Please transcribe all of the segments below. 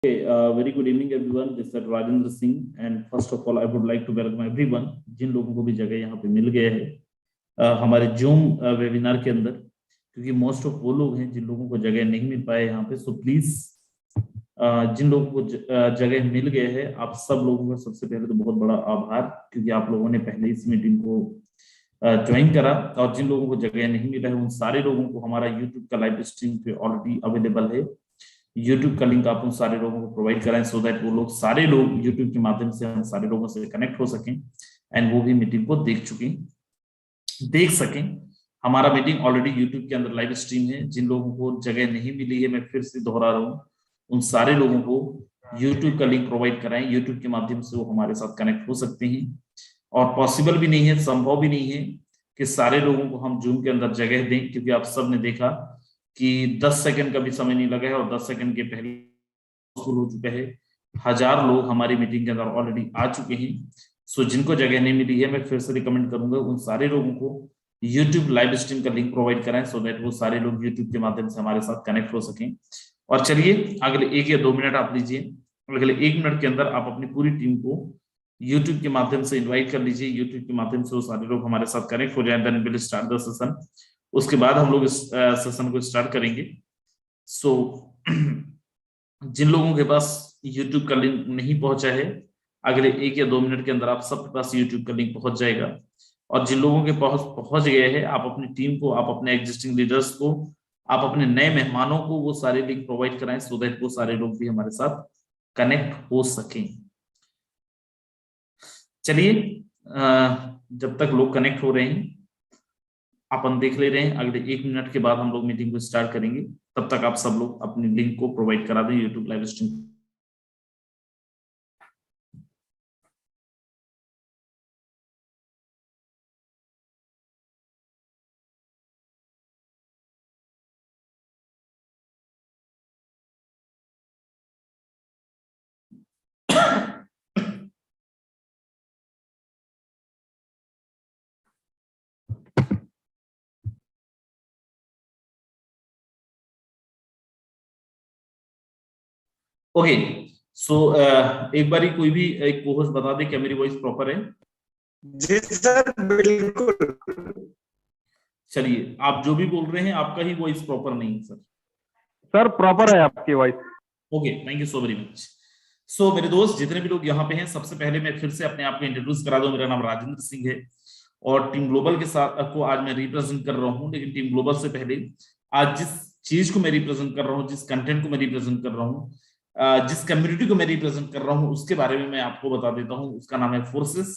Very good evening everyone. This is Rajendra Singh and first of all I would like to welcome everyone जिन लोगों को भी जगह यहाँ पे मिल गया है हमारे जूम वेबिनार के अंदर, क्योंकि मोस्ट ऑफ वो लोग हैं जिन लोगों को जगह नहीं मिल पाए यहाँ पे। सो प्लीज जिन लोगों को जगह मिल गया है, आप सब लोगों का सबसे पहले तो बहुत बड़ा आभार, क्योंकि आप लोगों ने पहले इस मीटिंग को ज्वाइन करा। और जिन लोगों को जगह नहीं मिला है उन सारे लोगों को हमारा यूट्यूब का लाइव स्ट्रीम पे ऑलरेडी अवेलेबल है। यूट्यूब का लिंक आप उन सारे लोगों को प्रोवाइड कराएं सो दैट वो लोग सारे लोग यूट्यूब के माध्यम से हम सारे लोगों से कनेक्ट हो सकें एंड वो भी मीटिंग को देख सकें। हमारा मीटिंग ऑलरेडी यूट्यूब के अंदर लाइव स्ट्रीम है। जिन लोगों को जगह नहीं मिली है, मैं फिर से दोहरा रहा हूँ, उन सारे लोगों को यूट्यूब का लिंक प्रोवाइड कराएं। यूट्यूब के माध्यम से वो हमारे साथ कनेक्ट हो सकते हैं। और पॉसिबल भी नहीं है, संभव भी नहीं है कि सारे लोगों को हम जूम के अंदर जगह दें, क्योंकि आप सब ने देखा कि 10 सेकंड का भी समय नहीं लगा है और 10 सेकंड के पहले शुरू हो चुका है। 1000 लोग हमारी मीटिंग के अंदर ऑलरेडी आ चुके हैं। सो जिनको जगह नहीं मिली है, मैं फिर से रिकमेंड करूंगा उन सारे लोगों को यूट्यूब लाइव स्ट्रीम का लिंक प्रोवाइड कराएं सो दैट वो सारे लोग यूट्यूब के माध्यम से हमारे साथ कनेक्ट हो सकें। और चलिए अगले 1 या 2 मिनट आप लीजिए। अगले 1 मिनट के अंदर आप अपनी पूरी टीम को यूट्यूब के माध्यम से इन्वाइट कर लीजिए। यूट्यूब के माध्यम से वो सारे लोग हमारे साथ कनेक्ट हो जाए। Then will start the session. उसके बाद हम लोग इस सेशन को स्टार्ट करेंगे। सो जिन लोगों के पास YouTube का लिंक नहीं पहुंचा है, अगले 1 या 2 मिनट के अंदर आप सबके पास YouTube का लिंक पहुंच जाएगा। और जिन लोगों के पहुंच गए हैं, आप अपनी टीम को, आप अपने एग्जिस्टिंग लीडर्स को, आप अपने नए मेहमानों को वो सारे लिंक प्रोवाइड कराएं सो दैट वो सारे लोग भी हमारे साथ कनेक्ट हो सकें। चलिए जब तक लोग कनेक्ट हो रहे हैं अपन देख ले रहे हैं। अगले 1 मिनट के बाद हम लोग मीटिंग को स्टार्ट करेंगे। तब तक आप सब लोग अपनी लिंक को प्रोवाइड करा दें YouTube live stream. Okay so एक बारी कोई भी एक कोहोस्ट बता दे क्या मेरी वॉइस प्रॉपर है? जी सर बिल्कुल। चलिए आप जो भी बोल रहे हैं आपका ही वॉइस प्रॉपर नहीं है सर। सर प्रॉपर है आपकी voice. Okay thank you so very much. So मेरे दोस्त जितने भी लोग यहाँ पे हैं, सबसे पहले मैं फिर से अपने आप को इंट्रोड्यूस करा दूं। मेरा नाम राजेंद्र सिंह है और टीम ग्लोबल के साथ को आज मैं रिप्रेजेंट कर रहा हूँ। लेकिन टीम ग्लोबल से पहले आज जिस चीज को मैं रिप्रेजेंट कर रहा हूँ, जिस कंटेंट को मैं रिप्रेजेंट कर रहा हूँ, जिस कम्युनिटी को मैं रिप्रेजेंट कर रहा हूँ, उसके बारे में मैं आपको बता देता हूँ। उसका नाम है फोर्सेस।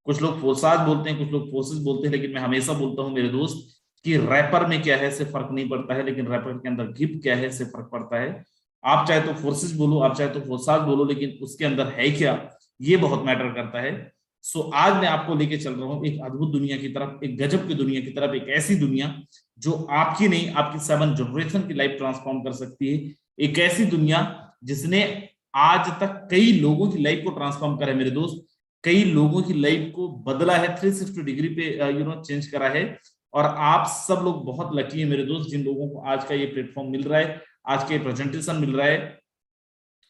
कुछ लोग फोर्साज बोलते हैं, कुछ लोग फोर्सेस बोलते हैं, लेकिन मैं हमेशा बोलता हूँ मेरे दोस्त कि रैपर में क्या है इससे फर्क नहीं पड़ता है, लेकिन रैपर के अंदर गिफ्ट क्या है इससे फर्क पड़ता है। आप चाहे तो फोर्सेस बोलो, आप चाहे तो फोर्साज बोलो, लेकिन उसके अंदर है क्या ये बहुत मैटर करता है। सो आज मैं आपको लेके चल रहा हूँ एक अद्भुत दुनिया की तरफ, एक गजब की दुनिया की तरफ, एक ऐसी दुनिया जो आपकी नहीं आपकी 7 जनरेशन की लाइफ ट्रांसफॉर्म कर सकती है। एक ऐसी दुनिया जिसने आज तक कई लोगों की लाइफ को ट्रांसफॉर्म करा है मेरे दोस्त, कई लोगों की लाइफ को बदला है, 360 डिग्री पे चेंज करा है। और आप सब लोग बहुत लकी है मेरे दोस्त जिन लोगों को आज का ये प्लेटफॉर्म मिल रहा है, आज के प्रेजेंटेशन मिल रहा है।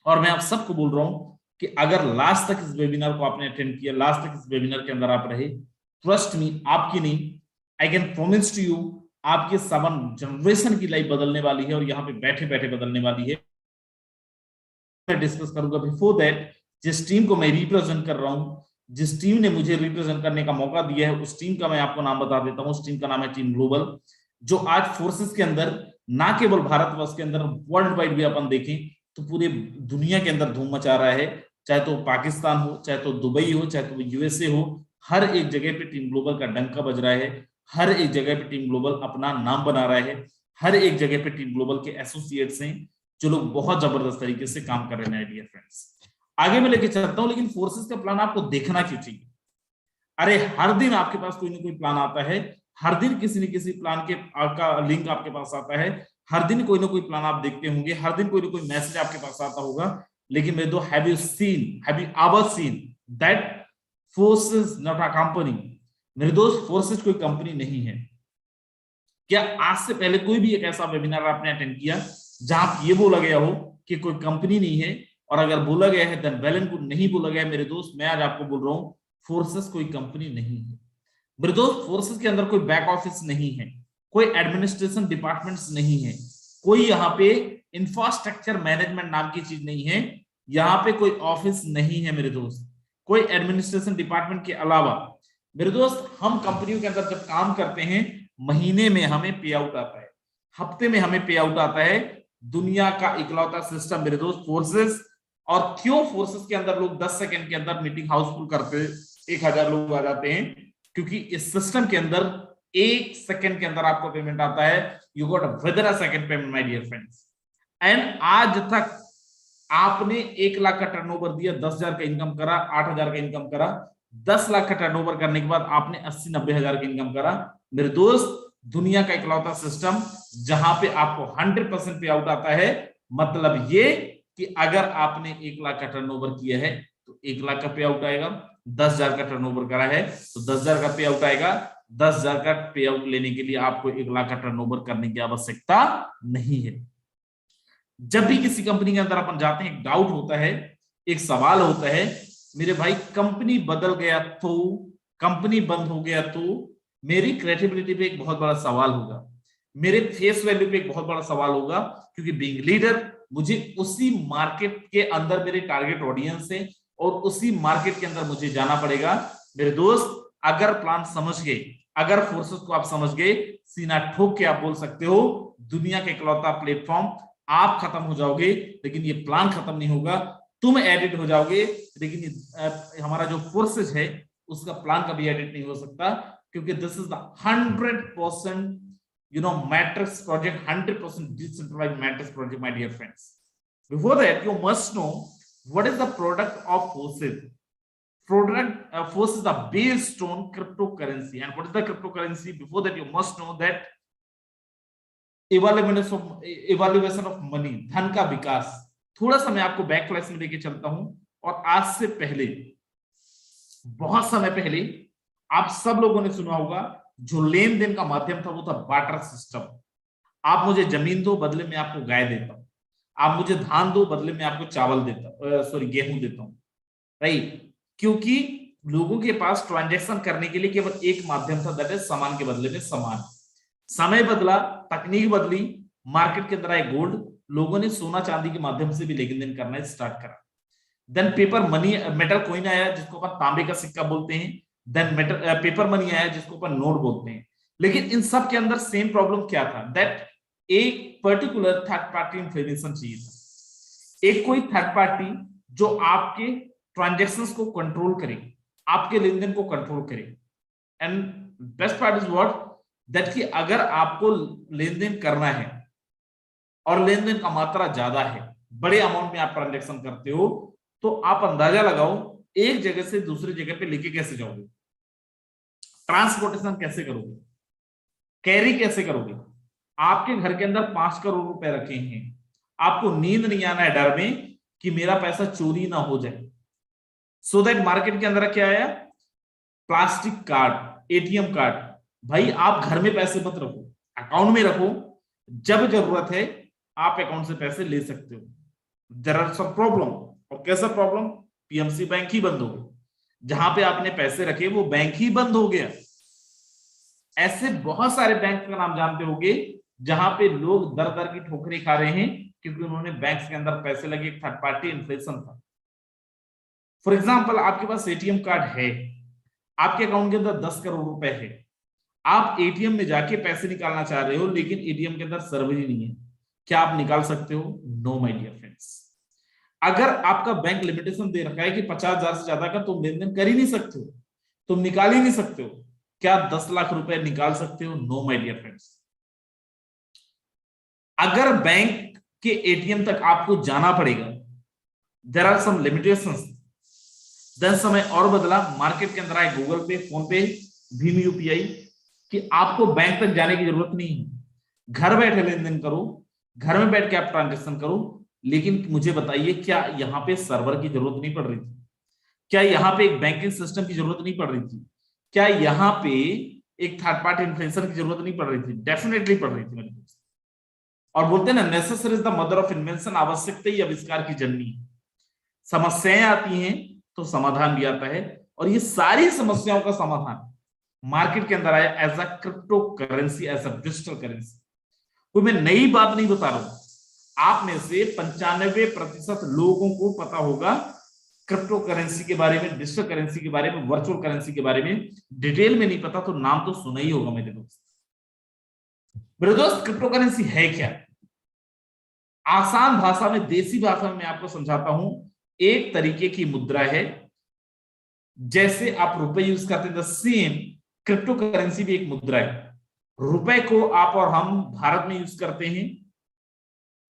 और मैं आप सबको बोल रहा हूं कि अगर लास्ट तक इस वेबिनार को आपने अटेंड किया, लास्ट तक इस वेबिनार के अंदर आप रहे, ट्रस्ट मी आपकी नहीं, I can promise to you आपके 7 जनरेशन की लाइफ बदलने वाली है और यहाँ पे बैठे बैठे बदलने वाली है। मैं डिस्कस करूंगा। बिफोर दैट जिस टीम को मैं रिप्रेजेंट कर रहा हूं, जिस टीम ने मुझे रिप्रेजेंट करने का मौका दिया है, उस टीम का मैं आपको नाम बता देता हूं। उस टीम का नाम है टीम ग्लोबल, जो आज फोर्सेस के अंदर ना केवल भारतवर्ष के अंदर, वर्ल्ड वाइड भी अपन देखें तो पूरे दुनिया के अंदर धूम मचा रहा है। चाहे तो पाकिस्तान हो, चाहे तो दुबई हो, चाहे तो यूएसए हो, हर एक जगह पे टीम ग्लोबल का डंका बज रहा है। हर एक जगह पे टीम ग्लोबल अपना नाम बना रहा है। हर एक जगह पे टीम ग्लोबल के एसोसिएट्स हैं जो लोग बहुत जबरदस्त तरीके से काम कर रहे हैं। डियर फ्रेंड्स आगे मैं लेके चलता हूं, लेकिन फोर्सेस का प्लान आपको देखना क्यों चाहिए? अरे हर दिन आपके पास कोई ना कोई प्लान आता है, हर दिन किसी न किसी प्लान के का लिंक आपके पास आता है, हर दिन कोई ना कोई प्लान आप देखते होंगे, हर दिन कोई ना कोई मैसेज आपके पास आता होगा। लेकिन मेरे दो have you ever seen that forces not a company? मेरे दोस्त फोर्सेस कोई कंपनी नहीं है। क्या आज से पहले कोई भी एक ऐसा वेबिनार आपने अटेंड किया जहां ये बोला गया हो कि कोई कंपनी नहीं है और अगर बोला गया है देन वेल एंड गुड, नहीं बोला गया है मेरे दोस्त, मैं आज आपको बोल रहा हूं फोर्सेस कोई कंपनी नहीं है मेरे दोस्त। फोर्सेस के अंदर कोई बैक ऑफिस नहीं है, कोई एडमिनिस्ट्रेशन डिपार्टमेंट्स नहीं है, कोई यहाँ पे इंफ्रास्ट्रक्चर मैनेजमेंट नाम की चीज नहीं है, यहाँ पे कोई ऑफिस नहीं है मेरे दोस्त, कोई एडमिनिस्ट्रेशन डिपार्टमेंट के अलावा। मेरे दोस्त हम कंपनियों के अंदर जब काम करते हैं महीने में हमें पे आउट आता है, हफ्ते में हमें पे आउट आता है। दुनिया का इकलौता सिस्टम मेरे दोस्त फोर्सेस। और क्यों फोर्सेस के अंदर लोग 10 सेकंड के अंदर मीटिंग हाउसफुल करते 1000 लोग आ जाते हैं? क्योंकि इस सिस्टम के अंदर 1 सेकंड के अंदर आपको पेमेंट आता है। You got within a second payment my dear friends. एंड आज तक आपने 1 लाख का टर्नओवर दिया, 10,000 का इनकम करा, 8,000 का इनकम करा, 10 लाख का टर्नओवर करने के बाद आपने 80-90 हजार का इनकम करा। मेरे दोस्त दुनिया का इकलौता सिस्टम जहां पे आपको 100% पे आउट आता है। मतलब ये कि अगर आपने 1 लाख का टर्नओवर किया है तो 1 लाख का पे आउट आएगा, 10,000 का टर्नओवर करा है तो 10,000 का पे आउट आएगा। 10,000 का पे आउट लेने के लिए आपको 1 लाख का टर्नओवर करने की आवश्यकता नहीं है। जब भी किसी कंपनी के अंदर अपन जाते हैं एक डाउट होता है, एक सवाल होता है, मेरे भाई कंपनी बदल गया तो, कंपनी बंद हो गया तो मेरी क्रेडिबिलिटी पे एक बहुत बड़ा सवाल होगा, मेरे फेस वैल्यू पे एक बहुत बड़ा सवाल होगा। क्योंकि बीइंग लीडर मुझे उसी मार्केट के अंदर मेरे टारगेट ऑडियंस है और उसी मार्केट के अंदर मुझे जाना पड़ेगा। मेरे दोस्त अगर प्लान समझ गए, अगर फोर्सेस को आप समझ गए, सीना ठोक के आप बोल सकते हो दुनिया का इकलौता प्लेटफॉर्म, आप खत्म हो जाओगे लेकिन ये प्लान खत्म नहीं होगा, तुम एडिट हो जाओगे लेकिन हमारा जो फोर्सेस है उसका प्लान कभी एडिट नहीं हो सकता। क्योंकि this is the 100% matrix project, 100% decentralized matrix project, my dear friends. Before that, you must know what is the product of forces. Force is the based on cryptocurrency. And what is the cryptocurrency? Before that, you must know that evaluation of money, धन का विकास। थोड़ा सा मैं आपको back flash में लेके चलता हूं। और आज से पहले, बहुत समय पहले, आप सब लोगों ने सुना होगा जो लेन देन का माध्यम था वो था बार्टर सिस्टम। आप मुझे जमीन दो, बदले में आपको गाय देता हूं, आप मुझे धान दो, बदले में आपको चावल देता, सॉरी गेहूं देता हूं, राइट। क्योंकि लोगों के पास ट्रांजैक्शन करने के लिए केवल एक माध्यम था, दैट इज सामान के बदले में सामान। समय बदला, तकनीक बदली, मार्केट के अंदर आए गोल्ड, लोगों ने सोना चांदी के माध्यम से भी लेन देन करना स्टार्ट करा। Then paper money, metal coin आया जिसको अपन तांबे का सिक्का बोलते हैं। देन पेपर मनी आया जिसको अपन नोट बोलते हैं। लेकिन इन सब के अंदर सेम प्रॉब्लम क्या था? दैट एक पर्टिकुलर थर्ड पार्टी इंफॉर्मेशन चाहिए था। एक कोई थर्ड पार्टी जो आपके ट्रांजैक्शंस को कंट्रोल करे, आपके लेन देन को कंट्रोल करे। And best part is what, that कि अगर आपको लेन देन करना है और लेन देन का मात्रा ज्यादा है, बड़े अमाउंट में आप ट्रांजैक्शन करते हो, तो आप अंदाजा लगाओ एक जगह से दूसरी जगह पे लेके कैसे जाओगे, ट्रांसपोर्टेशन कैसे करोगे, कैरी कैसे करोगे। आपके घर के अंदर 5 करोड़ रुपए रखे हैं, आपको नींद नहीं आना है डर में कि मेरा पैसा चोरी ना हो जाए। सो दैट मार्केट के अंदर क्या आया? Plastic card, ATM card. भाई आप घर में पैसे मत रखो, अकाउंट में रखो, जब जरूरत है आप अकाउंट से पैसे ले सकते हो। There are some problem. और कैसा प्रॉब्लम? पीएमसी बैंक ही बंद हो गया, जहां पे आपने पैसे रखे वो बैंक ही बंद हो गया। ऐसे बहुत सारे बैंक का नाम जानते होंगे जहां पे लोग दर दर की ठोकरें खा रहे हैं क्योंकि उन्होंने बैंक के अंदर पैसे लगे, एक थर्ड पार्टी इन्फ्लेशन था। फॉर एग्जाम्पल, आपके पास एटीएम कार्ड है, आपके अकाउंट के अंदर 10 करोड़ रुपए है, आप एटीएम में जाके पैसे निकालना चाह रहे हो लेकिन एटीएम के अंदर सर्वर ही नहीं है, क्या आप निकाल सकते हो? No my dear friends. अगर आपका बैंक लिमिटेशन दे रखा है कि 50,000 से ज्यादा का तुम लेन देन कर ही नहीं सकते हो, तुम निकाल ही नहीं सकते हो, क्या 10 लाख रुपए निकाल सकते हो? No my dear friends. अगर बैंक के एटीएम तक आपको जाना पड़ेगा, there are some limitations. Then समय और बदला, मार्केट के अंदर आए गूगल पे, फोन पे, भीम यूपीआई, कि आपको बैंक तक जाने की जरूरत नहीं है, घर बैठे लेन देन करो, घर में बैठ के आप ट्रांजेक्शन करो। लेकिन मुझे बताइए, क्या यहाँ पे सर्वर की जरूरत नहीं पड़ रही थी? क्या यहाँ पे एक बैंकिंग सिस्टम की जरूरत नहीं पड़ रही थी? क्या यहाँ पे एक थर्ड पार्टी इन्फ्लुएंसर की जरूरत नहीं पड़ रही थी? डेफिनेटली पड़ रही थी मेरे दोस्त। और बोलते हैं ना, necessary is the mother of invention, आवश्यकता ही आविष्कार की जननी। समस्याएं आती हैं तो समाधान भी आता है, और ये सारी समस्याओं का समाधान मार्केट के अंदर आया as a crypto currency, as a digital currency. कोई मैं नई बात नहीं बता रहा हूं, आप में से 95% लोगों को पता होगा क्रिप्टो करेंसी के बारे में, डिजिटल करेंसी के बारे में, वर्चुअल करेंसी के बारे में। डिटेल में नहीं पता तो नाम तो सुना ही होगा मेरे दोस्त। मेरे दोस्त, क्रिप्टो करेंसी है क्या? आसान भाषा में, देसी भाषा में मैं आपको समझाता हूं। एक तरीके की मुद्रा है, जैसे आप रुपए यूज करते हैं, द सेम क्रिप्टो करेंसी भी एक मुद्रा है। रुपए को आप और हम भारत में यूज करते हैं।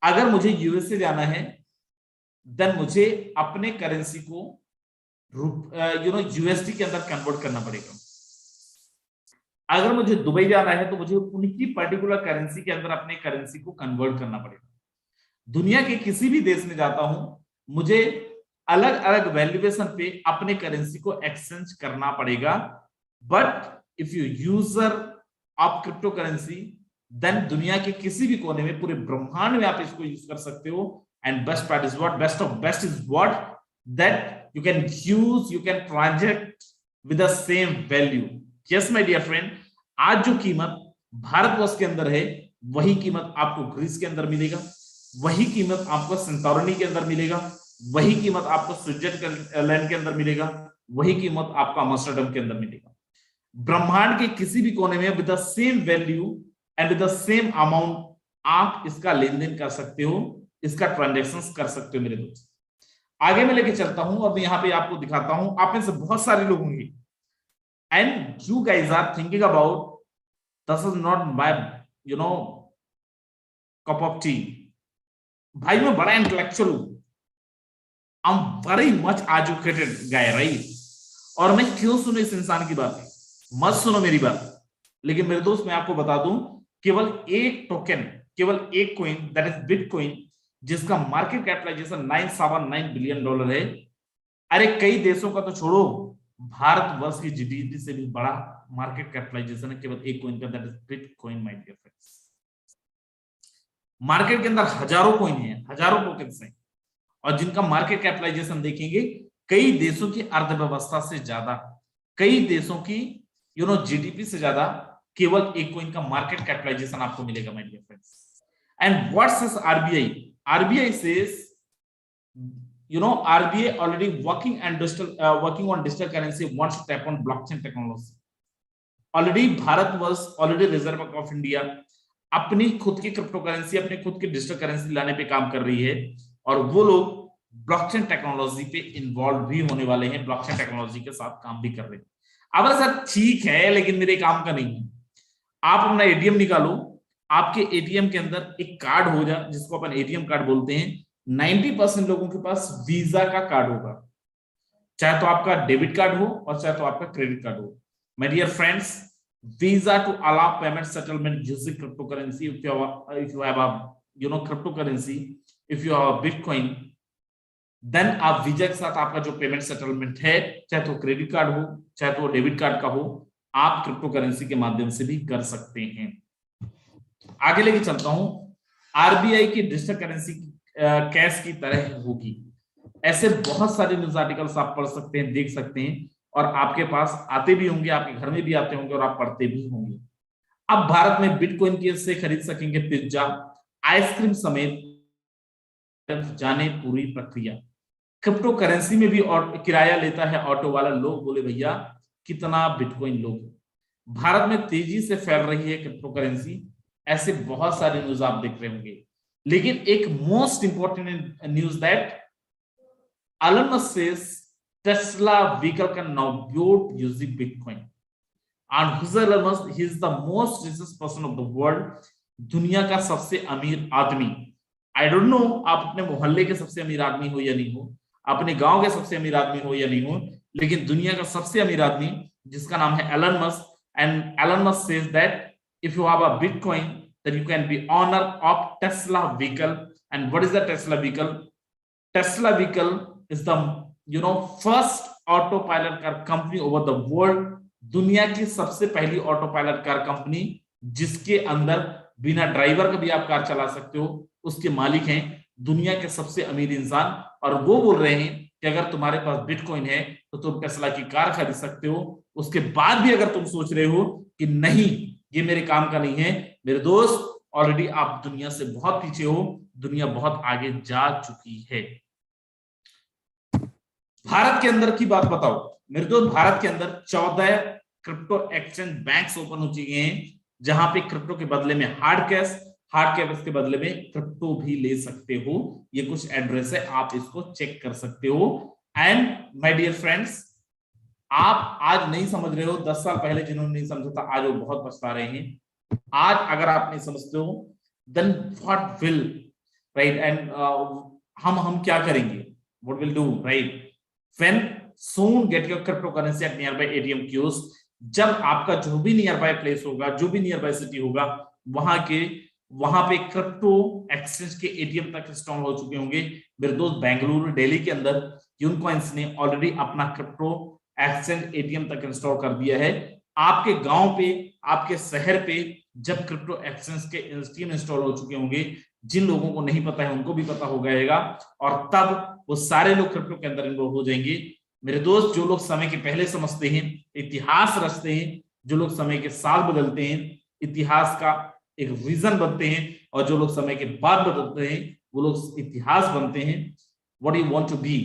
अगर मुझे यूएसए जाना है, देन मुझे अपने करेंसी को यूएसडी के अंदर कन्वर्ट करना पड़ेगा। अगर मुझे दुबई जाना है तो मुझे उनकी पर्टिकुलर करेंसी के अंदर अपने करेंसी को कन्वर्ट करना पड़ेगा। दुनिया के किसी भी देश में जाता हूं, मुझे अलग अलग वैल्यूएशन पे अपने करेंसी को एक्सचेंज करना पड़ेगा। But if you user of crypto currency, then दुनिया के किसी भी कोने में, पूरे ब्रह्मांड में आप इसको यूज कर सकते हो। And best part is what, best of best is what, that you can use, you can transact with the same value. Yes my dear friend, आज जो कीमत भारतवर्ष के अंदर है, वही कीमत आपको ग्रीस के अंदर मिलेगा, वही कीमत आपको सेंटोरिनी के अंदर मिलेगा, वही कीमत आपको स्विट्जरलैंड के अंदर मिलेगा, वही कीमत आपको अम्स्टरडम के अंदर मिलेगा। ब्रह्मांड के किसी भी कोने में with the same value and with the same amount आप इसका लेन देन कर सकते हो, इसका ट्रांजैक्शंस कर सकते हो मेरे दोस्त। आगे मैं लेके चलता हूं और मैं यहां पे आपको दिखाता हूं। आप में से बहुत सारे लोग होंगे and you guys are thinking about this is not my cup of tea. भाई मैं बड़ा इंटेलेक्चुअल हूं, I am very much educated guy, right? और मैं क्यों सुनूं इस इंसान की बात? मत सुनो मेरी बात। लेकिन मेरे दोस्त, मैं आपको बता दूं, केवल एक टोकन, केवल एक कॉइन, दैट इज बिटकॉइन, जिसका मार्केट कैपिटलाइजेशन $979 बिलियन है। अरे कई देशों का तो छोड़ो, भारतवर्ष की जीडीपी से भी बड़ा मार्केट कैपिटलाइजेशन है केवल एक कॉइन का, that is bitcoin my dear friends. Market के अंदर हजारों कॉइन हैं, हजारों टोकन्स हैं, और जिनका मार्केट कैपिटलाइजेशन देखेंगे कई देशों की अर्थव्यवस्था से ज्यादा, कई देशों की जीडीपी से ज्यादा केवल एक कॉइन का मार्केट कैपिटलाइजेशन आपको मिलेगा my dear friends. And what says RBI? RBI says RBI already working on digital currency, wants to tap on blockchain technology. Already Bharatvarsh, already reserve bank of India अपनी खुद की क्रिप्टो करेंसी, अपनी खुद की digital currency लाने पे काम कर रही है, और वो लोग ब्लॉकचेन टेक्नोलॉजी पे इन्वॉल्व भी होने वाले हैं, ब्लॉकचेन टेक्नोलॉजी के साथ काम भी कर रहे हैं। अब सर ठीक है, लेकिन मेरे काम का नहीं है। आप अपना एटीएम निकालो, आपके एटीएम के अंदर एक कार्ड हो जाए, जिसको अपन एटीएम कार्ड बोलते हैं। 90% लोगों के पास वीजा का कार्ड होगा, चाहे तो आपका डेबिट कार्ड हो और चाहे तो आपका क्रेडिट कार्ड हो। My dear friends, Visa to allow payment settlement using cryptocurrency. If you have a cryptocurrency, if you have bitcoin, then आप वीजा के साथ आपका जो पेमेंट सेटलमेंट है, चाहे तो क्रेडिट कार्ड हो चाहे तो डेबिट कार्ड का हो, आप क्रिप्टोकरेंसी के माध्यम से भी कर सकते हैं। आगे लेके चलता हूं। आरबीआई की डिजिटल करेंसी कैश की तरह होगी। ऐसे बहुत सारे न्यूज आर्टिकल्स आप पढ़ सकते हैं, देख सकते हैं, और आपके पास आते भी होंगे, आपके घर में भी आते होंगे और आप पढ़ते भी होंगे। अब भारत में बिटकॉइन की से खरीद सकेंगे पिज्जा, आइसक्रीम समेत, जाने पूरी प्रक्रिया। क्रिप्टो करेंसी में भी किराया लेता है ऑटो वाला। लोग बोले भैया कितना बिटकॉइन लोग। भारत में तेजी से फैल रही है क्रिप्टो करेंसी। ऐसे बहुत सारे न्यूज आप देख रहे होंगे, लेकिन एक most important news that Elon Musk says Tesla vehicle can now build using Bitcoin. And who's Elon Musk? He is the most richest person of the world. दुनिया का सबसे अमीर आदमी। I don't know आप अपने मोहल्ले के सबसे अमीर आदमी हो या नहीं हो, अपने गांव के सबसे अमीर आदमी हो या नहीं हो, लेकिन दुनिया का सबसे अमीर आदमी जिसका नाम है Elon Musk, and Elon Musk says that if you have a Bitcoin, then you can be owner of Tesla vehicle. And what is the Tesla vehicle? Tesla vehicle is the first autopilot car company over the world. दुनिया की सबसे पहली autopilot car company, जिसके अंदर बिना driver के भी आप कार चला सकते हो, उसके मालिक हैं दुनिया के सबसे अमीर इंसान, और वो बोल रहे हैं कि अगर तुम्हारे पास बिटकॉइन है तो तुम टेस्ला की कार खरीद सकते हो। उसके बाद भी अगर तुम सोच रहे हो कि नहीं ये मेरे काम का नहीं है, मेरे दोस्त ऑलरेडी आप दुनिया से बहुत पीछे हो, दुनिया बहुत आगे जा चुकी है। भारत के अंदर की बात बताओ मेरे दोस्त, भारत के अंदर 14 क्रिप्टो एक्सचेंज बैंक्स ओपन हो चुके हैं, जहां पे क्रिप्टो के बदले में हार्ड कैश के बदले में क्रिप्टो भी ले सकते हो। ये कुछ एड्रेस है, आप इसको चेक कर सकते हो। एंड माय डियर फ्रेंड्स, आप आज नहीं समझ रहे हो, 10 साल पहले जिन्होंने नहीं समझा था आज वो बहुत पछता रहे हैं। आज अगर आप नहीं समझते हो then what will, right, and हम क्या करेंगे, what will do, right, when soon get your crypto currency at nearby ATM kiosk. जब आपका जो भी नियर बाय प्लेस होगा, जो भी नियर बाय सिटी होगा, वहां पे क्रिप्टो एक्सचेंज के एटीएम तक इंस्टॉल हो चुके होंगे। मेरे दोस्त बेंगलुरु, दिल्ली के अंदर यूनकॉइंस ने ऑलरेडी अपना क्रिप्टो एक्सचेंज एटीएम तक इंस्टॉल कर दिया है। आपके गांव पे, आपके शहर पे जब क्रिप्टो एक्सचेंज के एटीएम इंस्टॉल हो चुके होंगे, जिन लोगों को नहीं पता है उनको भी पता हो जाएगा, और तब वो सारे लोग क्रिप्टो के अंदर इन्वॉल्व हो जाएंगे। मेरे दोस्त, जो लोग समय के पहले समझते हैं, इतिहास रचते हैं, जो लोग समय के साल बदलते हैं, इतिहास का एक विजन बनते हैं, और जो लोग समय के बाद बदलते हैं वो लोग इतिहास बनते हैं। What you want to be,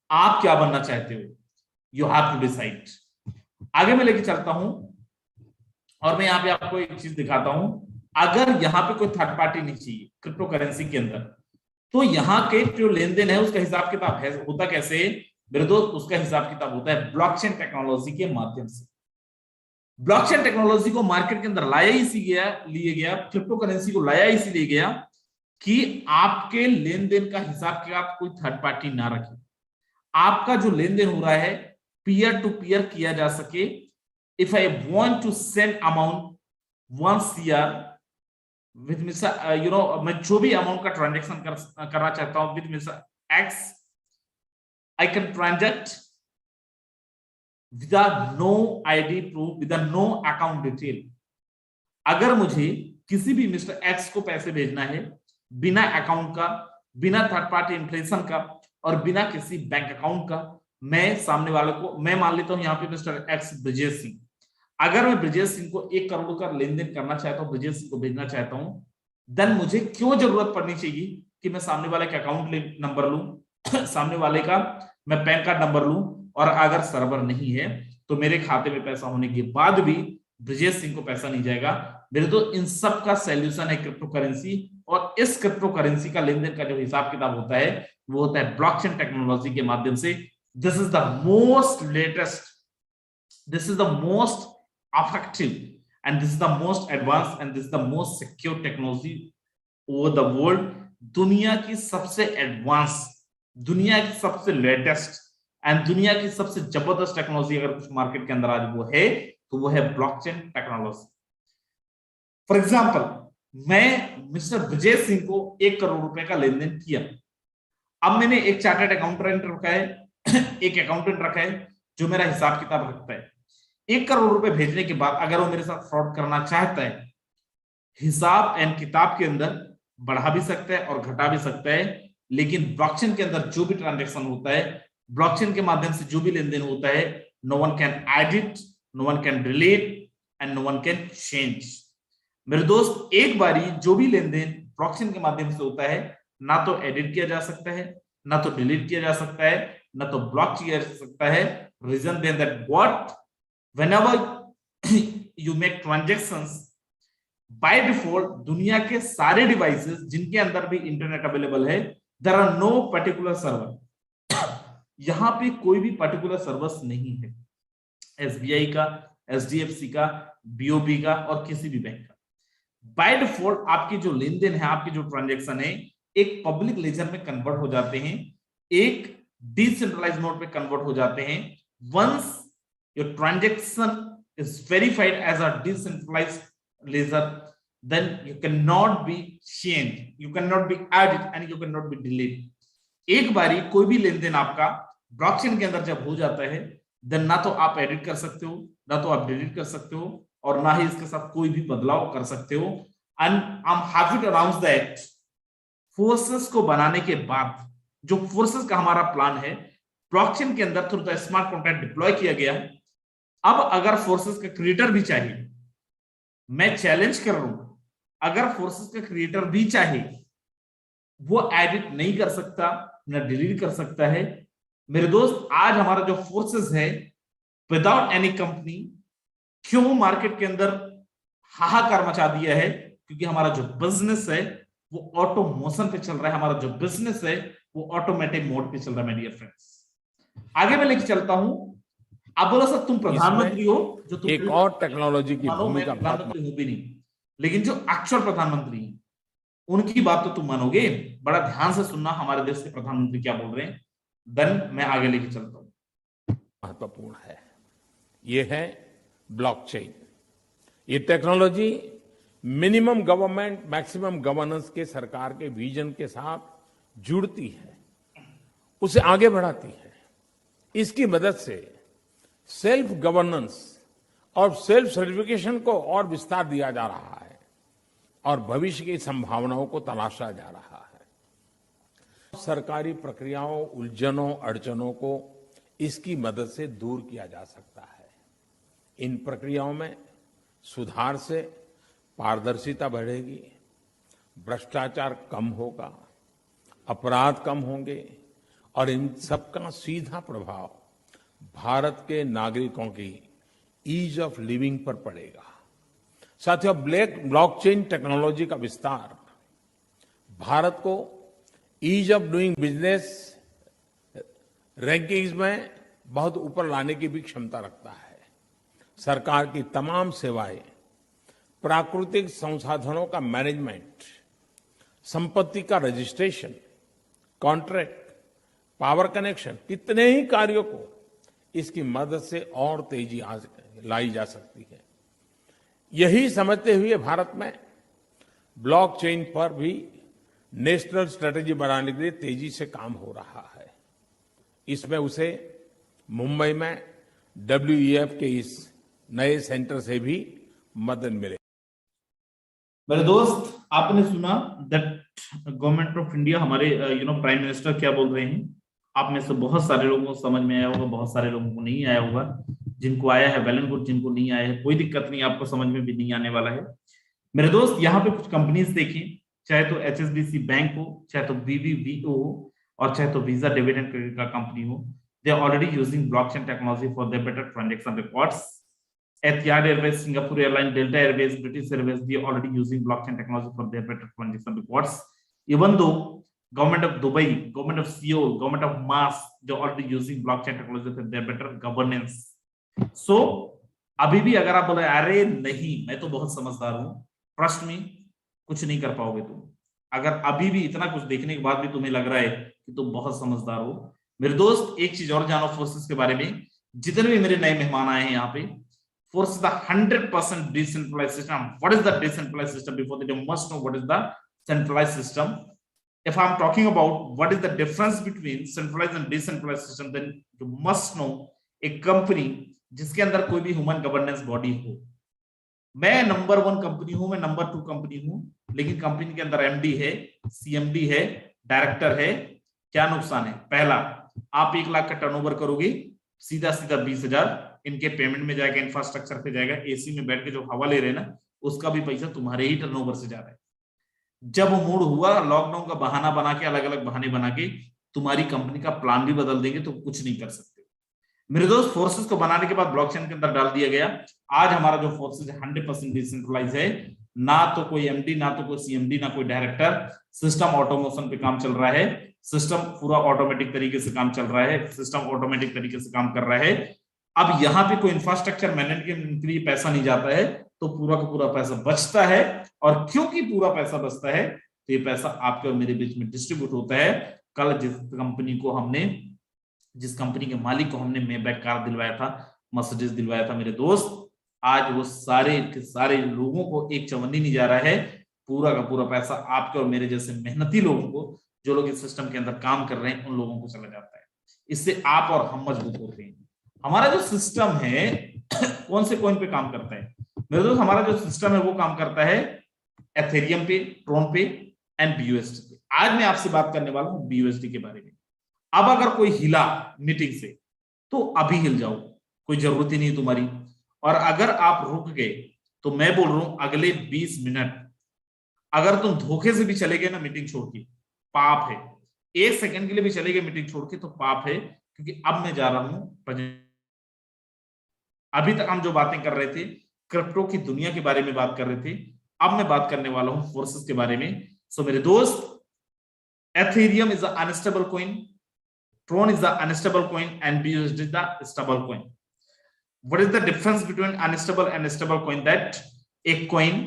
आप क्या बनना चाहते हो, यू हैव टू डिसाइड। आगे मैं लेके चलता हूं और मैं यहाँ पे आपको एक चीज दिखाता हूं। अगर यहाँ पे कोई थर्ड पार्टी नहीं चाहिए क्रिप्टो करेंसी के अंदर, तो यहाँ के जो लेन देन है उसका हिसाब किताब है, होता कैसे मेरे दोस्त, उसका हिसाब किताब होता है ब्लॉकचेन टेक्नोलॉजी के माध्यम से। ब्लॉकचेन टेक्नोलॉजी को मार्केट के अंदर लाया लिए गया, क्रिप्टो करेंसी को लाया इसीलिए गया कि आपके लेन देन का हिसाब किताब कोई थर्ड पार्टी ना रखे, आपका जो लेन देन हो रहा है पीयर टू पीयर किया जा सके। If I want to send amount 1 CR with mister मैं जो भी अमाउंट का ट्रांजेक्शन करना चाहता हूं with mister X, I can transact without no ID proof, without no account detail। अगर मुझे किसी भी मिस्टर X को पैसे भेजना है बिना अकाउंट का, बिना थर्ड पार्टी इन्फ्लेशन का, और बिना किसी बैंक अकाउंट का, मैं सामने वाले को, मैं मान लेता हूं यहाँ पे मिस्टर X ब्रजेश सिंह, अगर मैं ब्रजेश सिंह को 1 करोड़ का लेन देन करना चाहता हूं, ब्रजेश सिंह को भेजना चाहता हूं, देन मुझे क्यों जरूरत पड़नी चाहिए कि मैं सामने वाले का अकाउंट नंबर लूं, सामने वाले का मैं पैन कार्ड नंबर लूं, और अगर सर्वर नहीं है तो मेरे खाते में पैसा होने के बाद भी ब्रजेश सिंह को पैसा नहीं जाएगा। मेरे तो इन सब का सॉल्यूशन है क्रिप्टो करेंसी, और इस क्रिप्टो करेंसी का लेन देन का जो हिसाब किताब होता है वो होता है ब्लॉकचेन टेक्नोलॉजी के माध्यम से। This is the most latest, this is the most effective, and this is the most advanced, and this is the most secure technology over the world। दुनिया की सबसे एडवांस, दुनिया की सबसे लेटेस्ट एंड दुनिया की सबसे जबरदस्त टेक्नोलॉजी अगर कुछ मार्केट के अंदर आज वो है तो वो है ब्लॉकचेन टेक्नोलॉजी। फॉर एग्जांपल, मैं मिस्टर ब्रजेश सिंह को 1 करोड़ रुपए का लेन देन किया। अब मैंने एक चार्टर्ड अकाउंटेंट रखा है, एक अकाउंटेंट रखा है जो मेरा हिसाब किताब रखता है। 1 करोड़ रुपए भेजने के बाद अगर वो मेरे साथ फ्रॉड करना चाहता है, हिसाब एंड किताब के अंदर बढ़ा भी सकता है और घटा भी सकता है, लेकिन ब्लॉकचेन के अंदर जो भी ट्रांजैक्शन होता है, ब्लॉकचेन के माध्यम से जो भी लेन देन होता है, no one can edit, no one can delete and no one can change. मेरे दोस्त, एक बारी जो भी लेन देन ब्लॉकचेन के माध्यम से होता है, ना तो एडिट किया जा सकता है, ना तो डिलीट किया जा सकता है, ना तो ब्लॉक किया जा सकता है। Reason then that what, whenever you make transactions by default, दुनिया के सारे डिवाइसेस जिनके अंदर भी इंटरनेट अवेलेबल है, there are no particular server। यहां पे कोई भी पर्टिकुलर सर्वर्स नहीं है, SBI का, HDFC का, BOB का और किसी भी बैंक का। बाय डिफॉल्ट आपकी जो लेन देन है, आपकी जो ट्रांजेक्शन है, एक पब्लिक लेजर में कन्वर्ट हो जाते हैं, एक डिसेंट्रलाइज्ड नोड पे कन्वर्ट हो जाते हैं। Once your transaction is verified as a decentralized ledger, then you cannot be changed, you cannot be added and you cannot be deleted। एक बारी कोई भी लेन देन आपका ब्लॉकचेन के अंदर जब हो जाता है, देन ना तो आप एडिट कर सकते हो, ना तो आप डिलीट कर सकते हो, और ना ही इसके साथ कोई भी बदलाव कर सकते हो। And I am happy to announce that forces को बनाने के बाद जो फोर्सेस का हमारा प्लान है ब्लॉकचेन के अंदर through the smart contract deploy किया गया। अब अगर फोर्सेस का क्रिएटर भी चाहिए, मैं चैलेंज कर रहा हूं, अगर फोर्सेस का क्रिएटर भी चाहे वो एडिट नहीं कर सकता ना डिलीट कर सकता है। मेरे दोस्त, आज हमारा जो फोर्सेस है विदाउट एनी कंपनी क्यों मार्केट के अंदर हाहाकार मचा दिया है? क्योंकि हमारा जो बिजनेस है वो ऑटोमोशन पे चल रहा है, हमारा जो बिजनेस है वो ऑटोमेटिक मोड पे चल रहा है। मेरे डियर फ्रेंड्स, आगे मैं लेके चलता हूं। आप बोला सर तुम प्रधानमंत्री हो, जो तुम एक और टेक्नोलॉजी की भूमिका प्रधानमंत्री हो भी नहीं, लेकिन जो एक्चुअल प्रधानमंत्री हैं उनकी बात तो तुम मानोगे। बड़ा ध्यान से सुनना हमारे देश के प्रधानमंत्री क्या बोल रहे हैं, देन मैं आगे लेके चलता हूं। महत्वपूर्ण है, ये है ब्लॉकचेन। ये technology minimum government maximum governance के सरकार के विजन के साथ जुड़ती है, उसे आगे बढ़ाती है। इसकी मदद से सेल्फ गवर्नेंस और सेल्फ सर्टिफिकेशन को और विस्तार दिया जा रहा है और भविष्य की संभावनाओं को तलाशा जा रहा है। सरकारी प्रक्रियाओं, उलझनों, अड़चनों को इसकी मदद से दूर किया जा सकता है। इन प्रक्रियाओं में सुधार से पारदर्शिता बढ़ेगी, भ्रष्टाचार कम होगा, अपराध कम होंगे और इन सबका सीधा प्रभाव भारत के नागरिकों की ईज ऑफ लिविंग पर पड़ेगा। साथियों, ब्लॉकचेन टेक्नोलॉजी का विस्तार भारत को ease of doing business rankings में बहुत ऊपर लाने की भी क्षमता रखता है। सरकार की तमाम सेवाएं, प्राकृतिक संसाधनों का मैनेजमेंट, संपत्ति का रजिस्ट्रेशन, कॉन्ट्रैक्ट, पावर कनेक्शन, कितने ही कार्यों को इसकी मदद से और तेजी लाई जा सकती है। यही समझते हुए भारत में ब्लॉकचेन पर भी नेशनल स्ट्रेटेजी बनाने के लिए तेजी से काम हो रहा है। इसमें उसे मुंबई में WEF के इस नए सेंटर से भी मदद मिले। मेरे दोस्त, आपने सुना दैट गवर्नमेंट ऑफ इंडिया, हमारे प्राइम मिनिस्टर क्या बोल रहे हैं। आप में से बहुत सारे लोगों को समझ में आया होगा, बहुत सारे लोगों को नहीं आया होगा। जिनको आया है वेल एंड गुड, जिनको नहीं आया है कोई दिक्कत नहीं, आपको समझ में भी नहीं आने वाला है। मेरे दोस्त, यहाँ पे कुछ कंपनीज देखें, चाहे तो HSBC बैंक हो, चाहे तो BBVO हो, और चाहे तो visa debit and credit card company हो, they are already using blockchain technology for their better transaction records. Etihad Airways, Singapore Airlines, Delta Airways, British Airways, they are already using blockchain technology for their better transaction records. Even though government of Dubai, government of Seoul, government of Mars, they are already using blockchain technology for their better governance. So अभी भी अगर आप बोले अरे नहीं मैं तो बहुत समझदार हूं, ट्रस्ट मी, कुछ नहीं कर पाओगे तुम। अगर अभी भी इतना कुछ देखने के बाद भी तुम्हें लग रहा है कि तुम बहुत समझदार हो, मेरे दोस्त एक चीज और जानो फोर्सेस के बारे में। जितने भी मेरे नए मेहमान आए हैं यहाँ पे, Force is the 100% decentralized system. What is the decentralized system? Before that, you must know what is the centralized system. If I'm talking about what is the difference between centralized and decentralized system, then you must know a company जिसके अंदर कोई भी human governance body हो। मैं number 1 company हूं, मैं number 2 company हूं, लेकिन कंपनी के अंदर MD है, CMD है, डायरेक्टर है। क्या नुकसान है? पहला, आप 1 लाख का टर्नओवर करोगे, सीधा 20,000 इनके पेमेंट में जाएगा, इंफ्रास्ट्रक्चर पे जाएगा। AC में बैठ के जो हवा ले रहे हैं ना, उसका भी पैसा तुम्हारे ही टर्नओवर से जा रहा है। जब मूड हुआ लॉकडाउन का बहाना बना के, अलग अलग बहाने बना के तुम्हारी कंपनी का प्लान भी बदल देंगे, तो कुछ नहीं कर सकते। मेरे दोस्त, फोर्सेस को बनाने के बाद ब्लॉकचेन के अंदर डाल दिया गया। आज हमारा जो फोर्सेस 100% डिसेंट्रलाइज है, ना तो कोई MD, ना तो कोई CMD, ना कोई डायरेक्टर। सिस्टम ऑटोमेशन पे काम चल रहा है, सिस्टम पूरा ऑटोमेटिक तरीके से काम चल रहा है, सिस्टम ऑटोमेटिक तरीके से काम कर रहा है। अब यहाँ पे कोई इंफ्रास्ट्रक्चर मैनेजमेंट के लिए पैसा नहीं जाता है, तो पूरा का पूरा पैसा बचता है। और क्योंकि पूरा पैसा बचता है, तो ये पैसा आपके और मेरे बीच में डिस्ट्रीब्यूट होता है। कल जिस कंपनी के मालिक को हमने मेबैक कार दिलवाया था, मर्सिडीज दिलवाया था, मेरे दोस्त, आज वो सारे के सारे लोगों को एक चवन्नी नहीं जा रहा है। पूरा का पूरा पैसा आपके और मेरे जैसे मेहनती लोगों को, जो लोग इस सिस्टम के अंदर काम कर रहे हैं, उन लोगों को चला जाता है। इससे आप और हम मजबूत होते हैं। हमारा जो सिस्टम है कौन से कॉइन पे काम करता है मेरे दोस्त? हमारा जो सिस्टम है वो काम करता है एथेरियम पे, ट्रोन पे एंड BUSD पे। आज मैं आपसे बात करने वाला हूं BUSD के बारे में। अब अगर कोई हिला मीटिंग से तो अभी हिल जाओ, कोई जरूरत ही नहीं तुम्हारी। और अगर आप रुक गए तो मैं बोल रहा हूं अगले 20 मिनट अगर तुम धोखे से भी चले गए ना मीटिंग छोड़ के, पाप है। 1 सेकंड के लिए भी चले गए मीटिंग छोड़ के तो पाप है, क्योंकि अब मैं जा रहा हूं। अभी तक हम जो बातें कर रहे थे क्रिप्टो की दुनिया के बारे में बात कर रहे थे, अब मैं बात करने वाला हूं फोर्सेस के बारे में। सो मेरे दोस्त, Ethereum is a unstable coin, Tron is the unstable coin and BUSD is the stable coin. What is the difference between unstable and stable coin? That एक कॉइन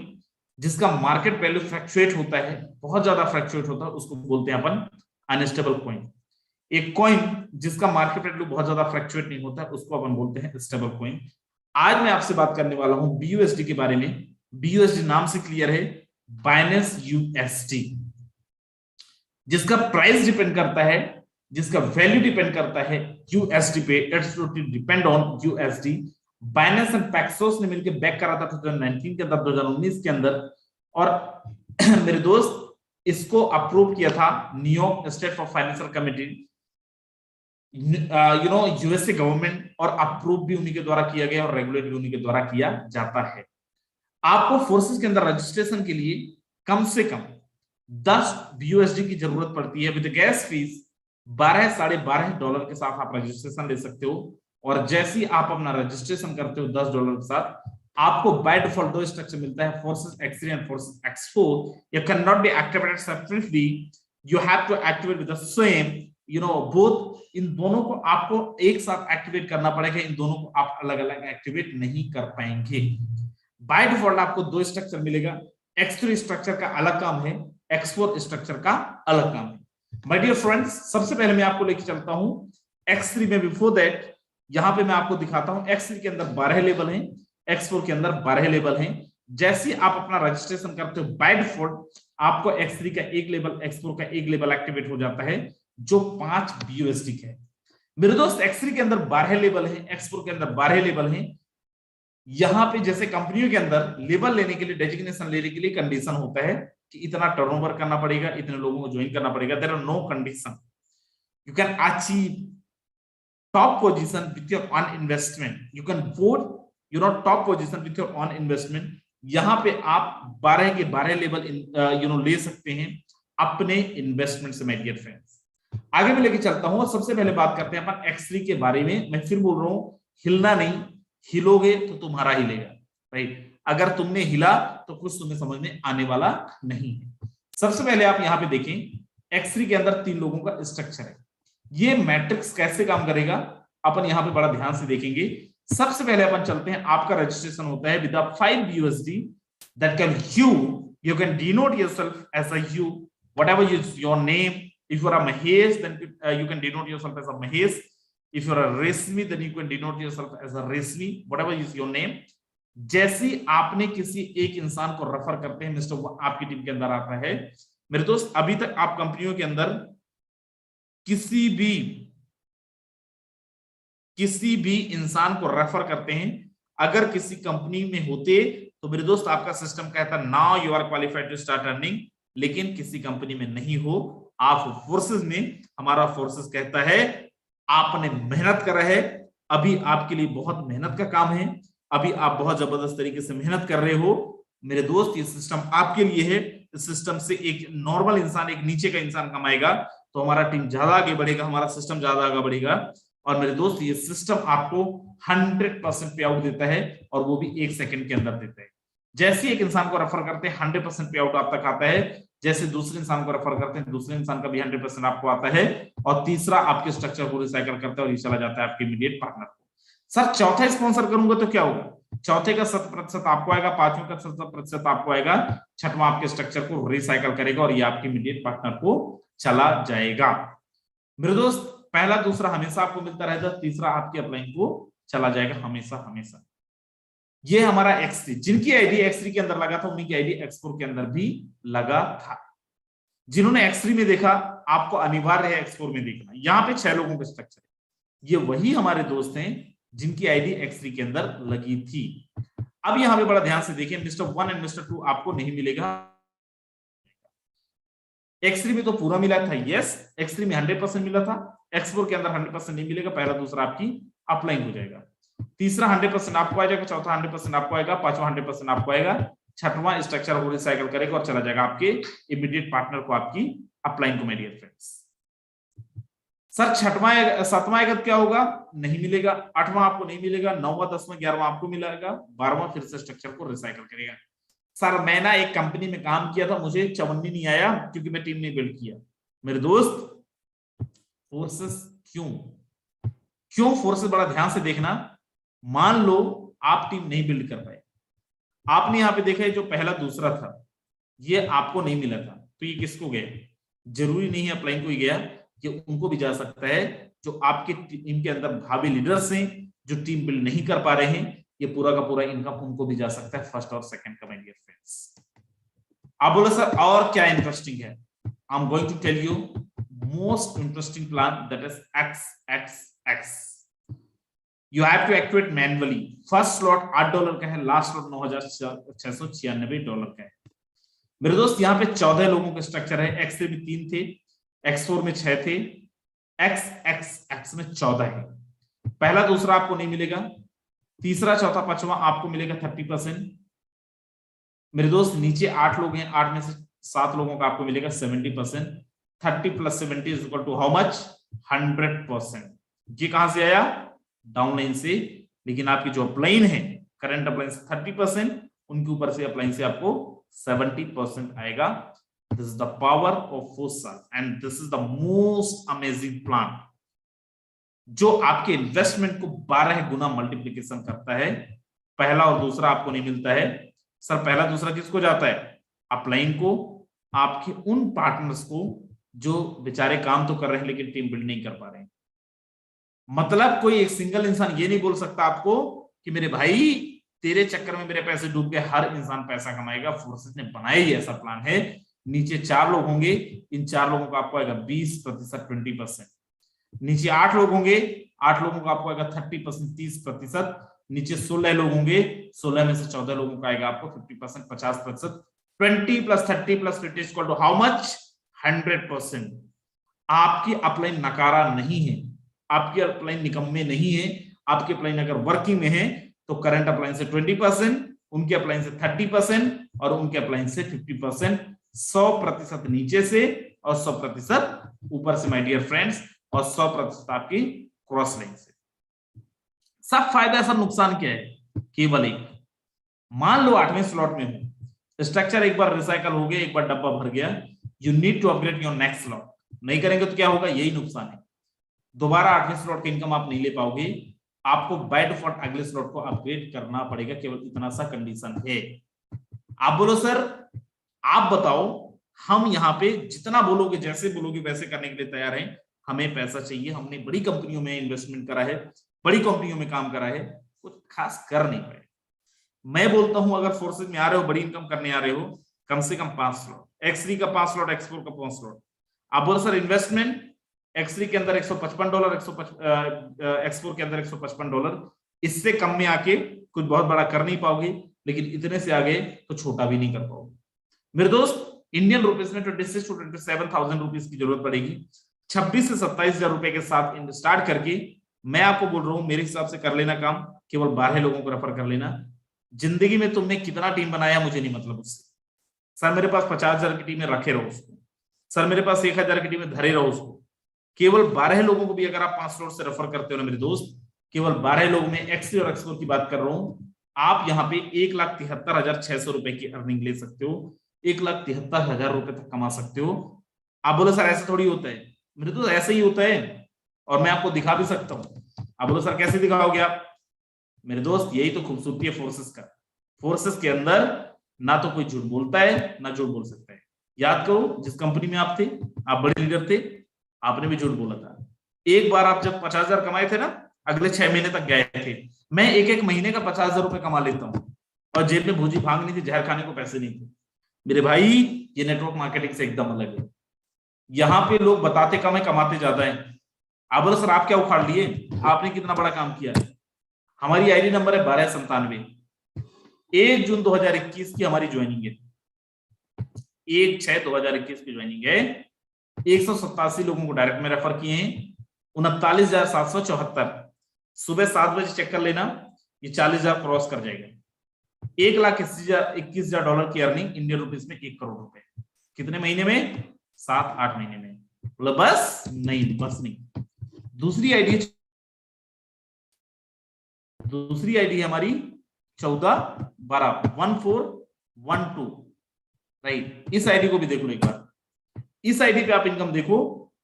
जिसका मार्केट वैल्यू फ्लक्चुएट होता है, बहुत ज्यादा fluctuate होता है, उसको बोलते हैं अपन अनस्टेबल कॉइन। एक कॉइन जिसका मार्केट वैल्यू बहुत ज्यादा फ्लक्चुएट नहीं होता, उसको अपन बोलते हैं स्टेबल कॉइन। आज मैं आपसे बात करने वाला हूं BUSD के बारे में। BUSD नाम से क्लियर है, बाइनेंस USD, जिसका प्राइस डिपेंड करता है, जिसका वैल्यू डिपेंड करता है USD पे। It's depend on USD। Binance and Paxos ने मिलकर बैक करा था 2019 के अंदर, 2019 के अंदर। और मेरे दोस्त, इसको अप्रूव किया था New York state for financial committee, USA government, और अप्रूव भी उन्हीं के द्वारा किया गया और रेगुलेट भी उन्हीं के द्वारा किया जाता है। आपको फोर्सेस के अंदर रजिस्ट्रेशन के लिए कम से कम 10 BUSD की जरूरत पड़ती है। विद गैस फीस 12 साढ़े $12 के साथ आप रजिस्ट्रेशन ले सकते हो। और जैसे ही आप अपना रजिस्ट्रेशन करते हो $10 के साथ, आपको बाय डिफॉल्ट 2 स्ट्रक्चर मिलता है, forces X3 and forces X4। You can not be activated separately, you have to activate with the same, both. इन दोनों को आपको एक साथ एक्टिवेट करना पड़ेगा, इन दोनों को आप अलग अलग एक्टिवेट नहीं कर पाएंगे। बाय डिफॉल्ट आपको 2 स्ट्रक्चर मिलेगा। X3 स्ट्रक्चर का अलग काम है, X4 स्ट्रक्चर का अलग काम है। माय डियर फ्रेंड्स, सबसे पहले मैं आपको लेके चलता हूं X3 में। बिफोर दैट यहां पे मैं आपको दिखाता हूं, X3 के अंदर 12 लेवल हैं, X4 के अंदर 12 लेवल हैं। जैसे आप अपना रजिस्ट्रेशन करते हो, बाय डिफॉल्ट आपको X3 का 1 लेवल, X4 का 1 लेवल एक्टिवेट हो जाता है, जो 5 BUSD है। मेरे दोस्त, X3 के अंदर 12 लेवल हैं, X4 के अंदर 12 लेवल हैं। यहां पे जैसे कंपनियों के अंदर लेवल लेने के लिए, डेजिग्नेशन लेने के लिए कंडीशन होता है कि इतना टर्नओवर करना पड़ेगा, इतने लोगों को ज्वाइन करना पड़ेगा। There are no condition. You can achieve top position with your own investment. You can vote top position with your own investment. यहां पे आप 12 के 12 लेवल ले सकते हैं अपने इन्वेस्टमेंट से। माय डियर फ्रेंड्स, आगे मैं लेके चलता हूं और सबसे पहले बात करते हैं अपन X3 के बारे में। मैं फिर बोल रहा हूं, हिलना नहीं, हिलोगे तो तुम्हारा हिलेगा, राइट। अगर तुमने हिला तो कुछ तुम्हें समझ में आने वाला नहीं है। सबसे पहले आप यहां पे देखें, X3 के अंदर 3 लोगों का स्ट्रक्चर है। ये मैट्रिक्स कैसे काम करेगा अपन यहां पे बड़ा ध्यान से देखेंगे। सबसे पहले अपन चलते हैं, आपका रजिस्ट्रेशन होता है with 5 BUSD that can you can denote yourself as a you, whatever is your name. If you are a Mahesh, then you can denote yourself as a Mahesh. If you are a Resmi, then you can denote yourself as a Resmi, whatever is your name. जैसे आपने किसी एक इंसान को refer करते हैं, mister वो आपकी टीम के अंदर आता है। मेरे दोस्त, अभी तक आप कंपनियों के अंदर किसी भी इंसान को रेफर करते हैं, अगर किसी कंपनी में होते तो मेरे दोस्त आपका सिस्टम कहता now you are qualified to start earning. लेकिन किसी कंपनी में नहीं हो, आप फोर्सेस में, हमारा फोर्सेस कहता है आपने मेहनत करा है, अभी आपके लिए बहुत मेहनत का काम है, अभी आप बहुत जबरदस्त तरीके से मेहनत कर रहे हो। मेरे दोस्त, ये सिस्टम आपके लिए है। इस सिस्टम से एक नॉर्मल इंसान, एक नीचे का इंसान कमाएगा तो हमारा टीम ज्यादा आगे बढ़ेगा, हमारा सिस्टम ज्यादा आगे बढ़ेगा। और मेरे दोस्त, ये सिस्टम आपको 100% पे आउट देता है, और वो भी 1 सेकंड के अंदर देता है। जैसे एक इंसान को रेफर करते हैं 100% पे आउट आप तक आता है, जैसे दूसरे इंसान को रेफर करते हैं दूसरे इंसान का भी 100% आपको आता है, और तीसरा आपके स्ट्रक्चर को रिसाइकल करता है और ये चला जाता है आपके इमीडिएट पार्टनर को। सर, चौथा स्पॉन्सर करूंगा तो क्या होगा? चौथे का 7% आपको आएगा, पांचवें का 7% आपको आएगा, छठवां आपके स्ट्रक्चर को रिसाइकल करेगा और ये आपके इमीडिएट पार्टनर को चला जाएगा। मेरे दोस्त, पहला दूसरा हमेशा आपको मिलता रहेगा, तीसरा आपके अपलाइन को चला जाएगा हमेशा हमेशा। ये हमारा X3, जिनकी आईडी X3 के अंदर लगा था उन्हीं की आईडी X4 के अंदर भी लगा था। जिन्होंने X3 में देखा, आपको अनिवार्य है X4 में देखना। यहाँ पे 6 लोगों का स्ट्रक्चर है। ये वही हमारे दोस्त हैं जिनकी आईडी X3 के अंदर लगी थी। अब यहाँ पे बड़ा ध्यान से देखें, मिस्टर 1 एंड मिस्टर 2 आपको नहीं मिलेगा। X3 में तो पूरा मिला था, यस, X3 में 100% मिला था, X4 के अंदर 100% नहीं मिलेगा, पहला दूसरा आपकी अपलाइन हो जाएगा, तीसरा 100% आपको आ जाएगा, चौथा 100% आपको आएगा, पांचवा 100% आपको आएगा, छठवां स्ट्रक्चर को रिसाइकल करेगा और चला जाएगा आपके इमीडिएट पार्टनर को, आपकी अपलाइन को, माय डियर फ्रेंड्स। सर छठवां सातवां आएगा क्या होगा, नहीं मिलेगा, आठवां आपको नहीं मिलेगा, नौवां 10वां 11वां आपको मिलेगा, 12वां फिर से स्ट्रक्चर को रिसाइकल करेगा। सर मैं ना एक कंपनी में काम किया था, मुझे 54 नहीं आया क्योंकि मैं टीम नहीं बिल्ड किया। मेरे दोस्त फोर्सेस क्यों फोर्सेस, बड़ा ध्यान से देखना। मान लो आप टीम नहीं बिल्ड कर पाए, आपने यहां पे देखा है जो पहला दूसरा था ये आपको नहीं मिला था, तो ये किसको गया, जरूरी नहीं है अपलाइन को ही गया, ये उनको भी जा सकता है जो आपके टीम के अंदर भावी लीडर्स हैं जो टीम बिल्ड नहीं कर पा रहे हैं, ये पूरा का पूरा इनकम उनको भी जा सकता है, फर्स्ट और सेकंड का, माय डियर फ्रेंड्स। आप बोलो सर और क्या इंटरेस्टिंग है, I am going to tell you most interesting plan, that is XXX। You have to activate manually. First slot $8 का है, लास्ट स्लॉट $9,696 का है। मेरे दोस्त यहाँ पे 14 लोगों का स्ट्रक्चर है, X3 में 3 थे, X4 में 6 थे, XXX में 14 है। पहला दूसरा आपको नहीं मिलेगा, तीसरा चौथा पांचवा आपको मिलेगा 30%। मेरे दोस्त नीचे 8 लोग हैं, 8 में से 7 लोगों का आपको मिलेगा 70%। 30 + 70 is equal to how much, 100%। ये कहां से आया, डाउनलाइन से, लेकिन आपकी जो अपलाइन है करंट अपलाइन से 30%, उनके ऊपर से अपलाइन से आपको 70% आएगा। This is the power of Forsa and this is the most amazing plan जो आपके इन्वेस्टमेंट को 12 गुना मल्टीप्लिकेशन करता है। पहला और दूसरा आपको नहीं मिलता है। सर पहला दूसरा किसको जाता है, अपलाइन को, आपके उन पार्टनर्स को जो बेचारे काम तो कर रहे हैं लेकिन टीम बिल्ड नहीं कर पा रहे हैं। मतलब कोई एक सिंगल इंसान ये नहीं बोल सकता आपको कि मेरे भाई तेरे चक्कर में मेरे पैसे डूब गए। हर इंसान पैसा कमाएगा, फोर्सेस ने बनाया ही ऐसा प्लान है। नीचे 4 लोग होंगे, इन 4 लोगों का आपको आएगा 20%, 20%। नीचे 8 लोग होंगे, 8 लोगों का आपको आएगा 30%, 30%। नीचे 16 लोग होंगे, 16 में से 14 लोगों का आएगा आपको 50%, 50%। 20 + 30 + 50 इक्वल टू हाउ मच, 100%। आपकी अपलाइन नकारा नहीं है, आपकी अपलाइन निकम्मे नहीं है। आपकी अपलाइन अगर वर्किंग में है तो करंट अपलाइन से 20%, उनके अपलाइन से 30% और उनके अपलाइन से 50%। 100% नीचे से और 100% ऊपर से माय डियर फ्रेंड्स, और 100% आपकी क्रॉस लाइन से। सब फायदा, सब नुकसान क्या है, केवल एक। मान लो 8वें स्लॉट में हो, स्ट्रक्चर एक बार रिसाइकल हो गया, एक बार डब्बा भर गया, you need to upgrade your next slot. नहीं करेंगे तो क्या होगा, यही नुकसान है। दोबारा 8वें स्लॉट की इनकम आप नहीं ले पाओगे, आपको बाय डिफॉल्ट अगले स्लॉट को अपग्रेड करना पड़ेगा। केवल इतना सा कंडीशन है। आप बोलो सर, आप बताओ, हम यहाँ पे जितना बोलोगे, जैसे बोलोगे वैसे करने के लिए तैयार हैं। हमें पैसा चाहिए, हमने बड़ी कंपनियों में इन्वेस्टमेंट करा है, बड़ी कंपनियों में काम करा है, कुछ खास कर नहीं पाए। मैं बोलता हूं अगर फोर्सेज में आ रहे हो, बड़ी इनकम करने आ रहे हो, कम से कम 5 स्लॉट, X3 का 5 स्लॉट, X4 का 5 स्लॉट। आप बोलो सर इन्वेस्टमेंट X3 के अंदर $155, X4 के अंदर $155, इससे कम में आके कुछ बहुत बड़ा कर नहीं पाओगे, लेकिन इतने से आगे तो छोटा भी नहीं कर पाओगे। मेरे दोस्त इंडियन रुपीस में 26 to 27,000 रुपीस की जरूरत पड़ेगी। 26 से 27,000 रुपए के साथ स्टार्ट करके मैं आपको बोल रहा हूं, मेरे हिसाब से कर लेना काम, केवल 12 लोगों को रेफर कर लेना। जिंदगी में तुमने कितना टीम बनाया मुझे नहीं मतलब उससे। सर मेरे पास 50,000 की टीम में रखे रहो उसको, सर मेरे पास 1,000 की टीम में धरे रहो उसको। केवल 12 लोगों को भी अगर आप 5 स्लॉट से रेफर करते हो ना मेरे दोस्त, केवल 12 लोगों में X3 और X4 की बात कर रहा हूं, आप यहाँ पे 1,73,600 रुपए की अर्निंग ले सकते हो, 1,73,000 रुपए तक कमा सकते हो। आप बोलो सर ऐसा थोड़ी होता है, मेरे दोस्त ऐसे ही होता है, और मैं आपको दिखा भी सकता हूं। आप बोलो सर कैसे दिखाओगे आप, मेरे दोस्त यही तो खूबसूरती है फोर्सेस का। फोर्सेस के अंदर ना तो कोई झूठ बोलता है ना झूठ बोल सकता है। याद करो जिस कंपनी में आप थे, आप बड़े लीडर थे, आपने भी झूठ बोला था। एक बार आप जब 50,000 कमाए थे ना, अगले 6 महीने तक गए थे, मैं एक महीने का 50,000 रुपए कमा लेता हूं, और जेब में भूजी भांग नहीं थी, जहर खाने को पैसे नहीं थे। मेरे भाई ये नेटवर्क मार्केटिंग से एकदम अलग है। यहाँ पे लोग बताते कम है, कमाते ज्यादा है। आप बोलो सर आप क्या उखाड़ लिए, आपने कितना बड़ा काम किया है। हमारी आईडी नंबर है 1297। 1 जून 2021 की हमारी ज्वाइनिंग है। 1/6/2021 की ज्वाइनिंग है। 187 लोगों को डायरेक्ट में रेफर किए हैं। 39,774 सुबह 7 बजे चेक कर लेना, ये 40,000 क्रॉस कर जाएगा। $1,21,000 की अर्निंग इंडियन रुपीस में 1 करोड़ रुपए। कितने महीने में? 7-8 महीने में। बोला बस नहीं, बस नहीं। दूसरी आईडी हमारी 1412 1412, राइट। इस आईडी को भी देखो एक बार। इस आईडी पे आप इनकम देखो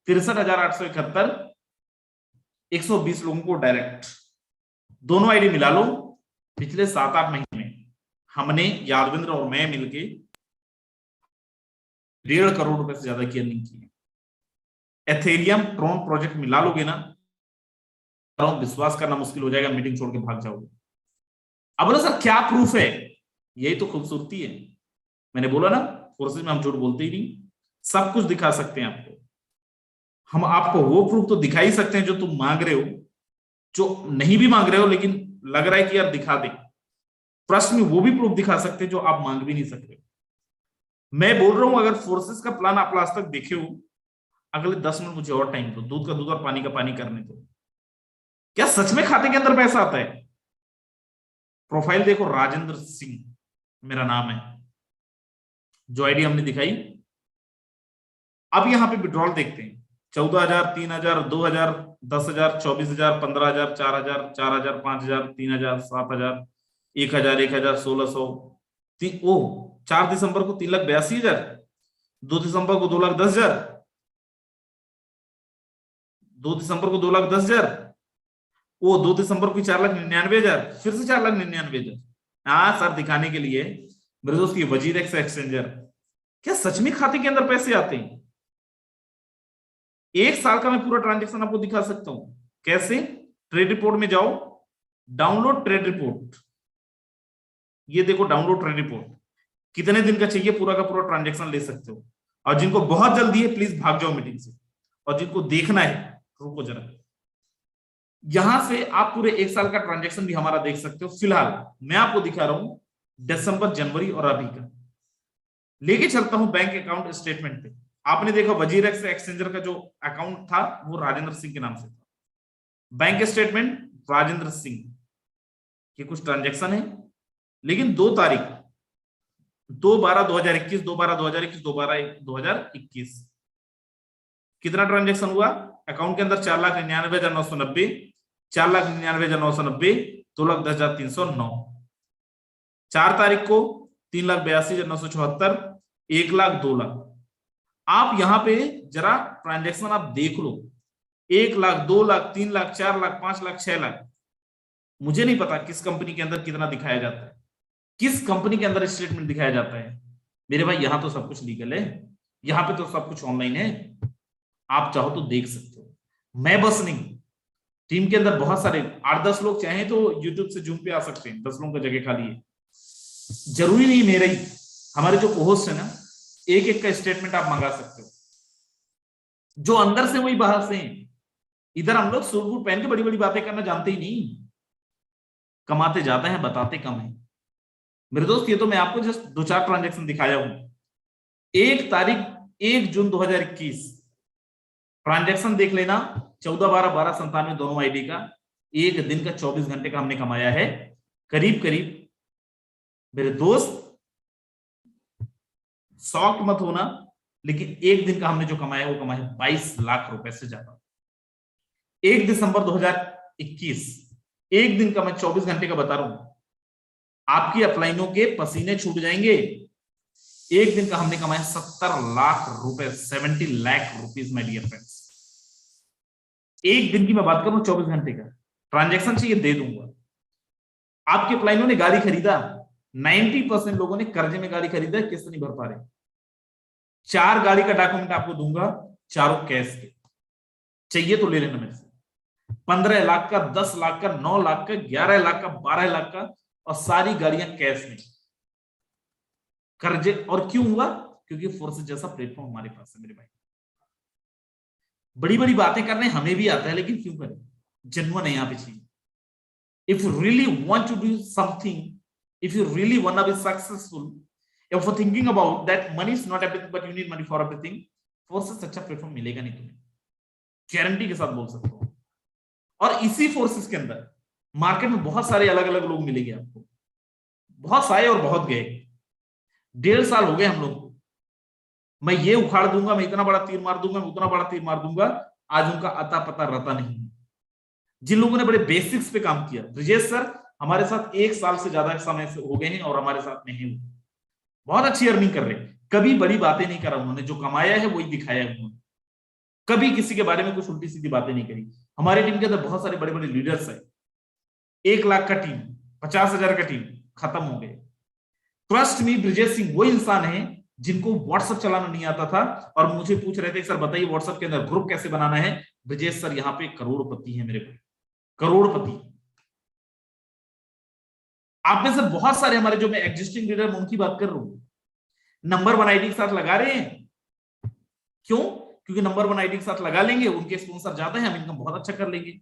63,871, 120 लोगों को डायरेक्ट। दोनों आईडी मिला लो, पिछले 7-8 महीने में हमने यादविंद्र और मैं मिलके 1.5 करोड़ रुपए से ज्यादा की अर्निंग की है। एथेरियम ट्रोन प्रोजेक्ट मिला लोगे ना, विश्वास करना मुश्किल हो जाएगा, मीटिंग छोड़ के भाग जाओगे। अब बोला सर क्या प्रूफ है? यही तो खूबसूरती है। मैंने बोला ना, फोर्सेज में हम झूठ बोलते ही नहीं, सब कुछ दिखा सकते हैं आपको। हम आपको वो प्रूफ तो दिखा ही सकते हैं जो तुम मांग रहे हो, जो नहीं भी मांग रहे हो लेकिन लग रहा है कि यार दिखा दे। प्रश्न में वो भी प्रूफ दिखा सकते हैं जो आप मांग भी नहीं सकते। मैं बोल रहा हूं अगर फोर्सेज का प्लान आप लास्ट तक देखे हो, अगले 10 मिनट मुझे और टाइम दो, दूध का दूध और पानी का पानी करने दो। क्या सच में खाते के अंदर पैसा आता है? प्रोफाइल देखो, राजेंद्र सिंह मेरा नाम है, जो आईडी हमने दिखाई। अब यहां पे विड्रॉल देखते हैं। 14,000, 3,000, 2,000, 10,000, 24,000, 15,000, 4,000, 4,000, 5,000, 3,000, 7,000, 1,000, 1,000, 1,600। 4 दिसंबर को 3,82,000, 2 दिसंबर को 2,10,000, 2 दिसंबर को 2,10,000, 2 दिसंबर को 4,99,000, फिर से 4,99,000। हाँ सर, दिखाने के लिए मेरे दोस्त, ये वजीर एक्स एक्सचेंजर। क्या सच में खाते के अंदर पैसे आते हैं? 1 साल का मैं पूरा ट्रांजेक्शन आपको दिखा सकता हूं। कैसे? ट्रेड रिपोर्ट में जाओ, डाउनलोड ट्रेड रिपोर्ट। ये देखो डाउनलोड ट्रेड रिपोर्ट। कितने दिन का चाहिए, पूरा का पूरा ट्रांजेक्शन ले सकते हो। और जिनको बहुत जल्दी है प्लीज भाग जाओ मीटिंग से, और जिनको देखना है रुको जरा। यहां से आप पूरे 1 साल का ट्रांजेक्शन भी हमारा देख सकते हो। फिलहाल मैं आपको दिखा रहा हूं दिसंबर, जनवरी और अभी का। लेके चलता हूं बैंक अकाउंट स्टेटमेंट पे। आपने देखा वजीर एक्स एक्सचेंजर का जो अकाउंट था वो राजेंद्र सिंह के नाम से था। बैंक स्टेटमेंट राजेंद्र सिंह के कुछ ट्रांजेक्शन है, लेकिन 2 तारीख 2/12/2021, 2/12/2021, 2/12/2021 कितना ट्रांजेक्शन हुआ अकाउंट के अंदर? 4,99,990, 4,99,990, 2,10,309। 4 तारीख को 3,82,974, 1,00,000, 2,00,000। आप यहां पे जरा ट्रांजेक्शन आप देख लो। 1,00,000, 2,00,000, 3,00,000, 4,00,000, 5,00,000, 6,00,000। मुझे नहीं पता किस कंपनी के अंदर कितना दिखाया जाता है, किस कंपनी के अंदर स्टेटमेंट दिखाया जाता है। मेरे भाई यहां तो सब कुछ लीगल है, यहां पे तो सब कुछ ऑनलाइन है, आप चाहो तो देख सकते हो। मैं बस नहीं, टीम के अंदर बहुत सारे 8-10 लोग चाहे तो यूट्यूब से जूम पे आ सकते हैं। 10 लोगों का जगह खाली है, जरूरी नहीं मेरा ही, हमारे जो कोहोस्ट है ना, एक एक का स्टेटमेंट आप मंगा सकते हो। जो अंदर से वही बाहर से हैं। इधर हम लोग सूट बूट पहन के बड़ी बड़ी बातें करना जानते ही नहीं, कमाते जाते हैं, बताते कम है। मेरे दोस्त ये तो मैं आपको जस्ट 2-4 ट्रांजेक्शन दिखाया हूं। 1 तारीख 1 जून 2021 ट्रांजेक्शन देख लेना, 14/12/12/97 दोनों आईडी का। एक दिन का 24 घंटे का हमने कमाया है करीब करीब। मेरे दोस्त शॉक्ड मत होना, लेकिन एक दिन का हमने जो कमाया वो कमाया 22 लाख रुपए से ज्यादा। 1 दिसंबर 2021 एक दिन का, मैं 24 घंटे का बता रहा हूं, आपकी अपलाइनों के पसीने छूट जाएंगे। एक दिन का हमने कमाया 70 लाख रुपए, 70 lakh rupees my dear friends. एक दिन की मैं बात करूं, 24 घंटे का ट्रांजैक्शन चाहिए दे दूंगा। आपके अपलाइनों ने गाड़ी खरीदा, 90% लोगों ने कर्जे में गाड़ी खरीदा, किस्त नहीं भर पा रहे। 4 गाड़ी का डॉक्यूमेंट आपको दूंगा, चारों कैश के, चाहिए तो ले लेना मेरे से। 15 लाख का, 10 लाख का, 9 लाख का, 11 लाख का, 12 लाख का, और सारी गाड़ियां कैश में, कर्जे। और क्यों हुआ? क्योंकि फोर्सेस जैसा प्लेटफॉर्म हमारे पास है मेरे भाई। बड़ी बड़ी बातें करने हमें भी आता है, लेकिन क्यों करें? जेन्युइन है यहां पे चाहिए। If you really want to do something, if you really want to be successful, If for thinking about that money is not everything but you need money for everything, forces अच्छा platform मिलेगा नहीं तुम्हें, guarantee के साथ बोल सकता हूं। और इसी फोर्सेस के अंदर मार्केट में बहुत सारे अलग अलग लोग मिलेंगे आपको, बहुत सारे और बहुत गए। 1.5 साल हो गए हम लोग को, मैं ये उखाड़ दूंगा, मैं इतना बड़ा तीर मार दूंगा, मैं उतना बड़ा तीर मार दूंगा, आज उनका अता पता रता नहीं। जिन लोगों ने बड़े बेसिक्स पे काम किया, ब्रिजेश सर हमारे साथ 1 साल से ज्यादा समय से हो गए हैं और हमारे साथ में हैं, बहुत अच्छी अर्निंग कर रहे हैं, कभी बड़ी बातें नहीं करा उन्होंने, जो कमाया है वही दिखाया है उन्होंने, कभी किसी के बारे में कुछ उल्टी सीधी बातें नहीं करी। हमारी टीम के अंदर बहुत सारे बड़े बड़े लीडर्स है, 1 लाख का टीम, 50,000 का टीम खत्म हो गए। ट्रस्ट मी, ब्रिजेश सिंह वो इंसान है जिनको व्हाट्सएप चलाना नहीं आता था और मुझे पूछ रहे थे सर बताइए व्हाट्सएप के अंदर ग्रुप कैसे बनाना है। ब्रिजेश सर यहाँ पे करोड़पति है मेरे भाई, करोड़पति। आप में से बहुत सारे हमारे जो मैं एग्जिस्टिंग लीडर उनकी बात कर रहा हूं, नंबर 1 आईडी के साथ लगा रहे हैं। क्यों? क्योंकि नंबर 1 आईडी के साथ लगा लेंगे, उनके स्पॉन्सर ज्यादा है, हम इनकम बहुत अच्छा कर लेंगे।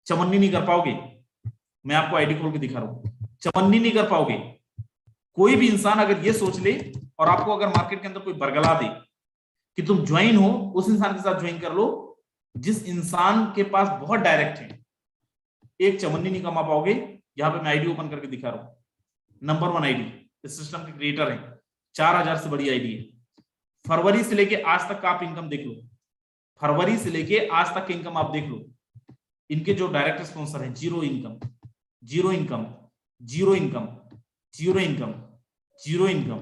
चवन्नी नहीं कर पाओगे, मैं आपको आईडी खोल के दिखा रहा हूं, चवन्नी नहीं कर पाओगे। कोई भी इंसान अगर ये सोच ले और आपको अगर मार्केट के अंदर कोई बरगला दे कि तुम ज्वाइन हो, उस इंसान के साथ ज्वाइन कर लो जिस इंसान के पास बहुत डायरेक्ट है। एक चवन्नी नहीं कमा पाओगे। यहां पे मैं आईडी ओपन करके दिखा रहा हूं, नंबर 1 आईडी, इस सिस्टम के क्रिएटर हैं, 4000 से बड़ी आईडी है। फरवरी से लेके आज तक का आप इनकम देख लो, फरवरी से लेके आज तक की इनकम आप देख लो। इनके जो डायरेक्ट स्पॉन्सर हैं, zero income, zero income, zero income, zero income, zero income,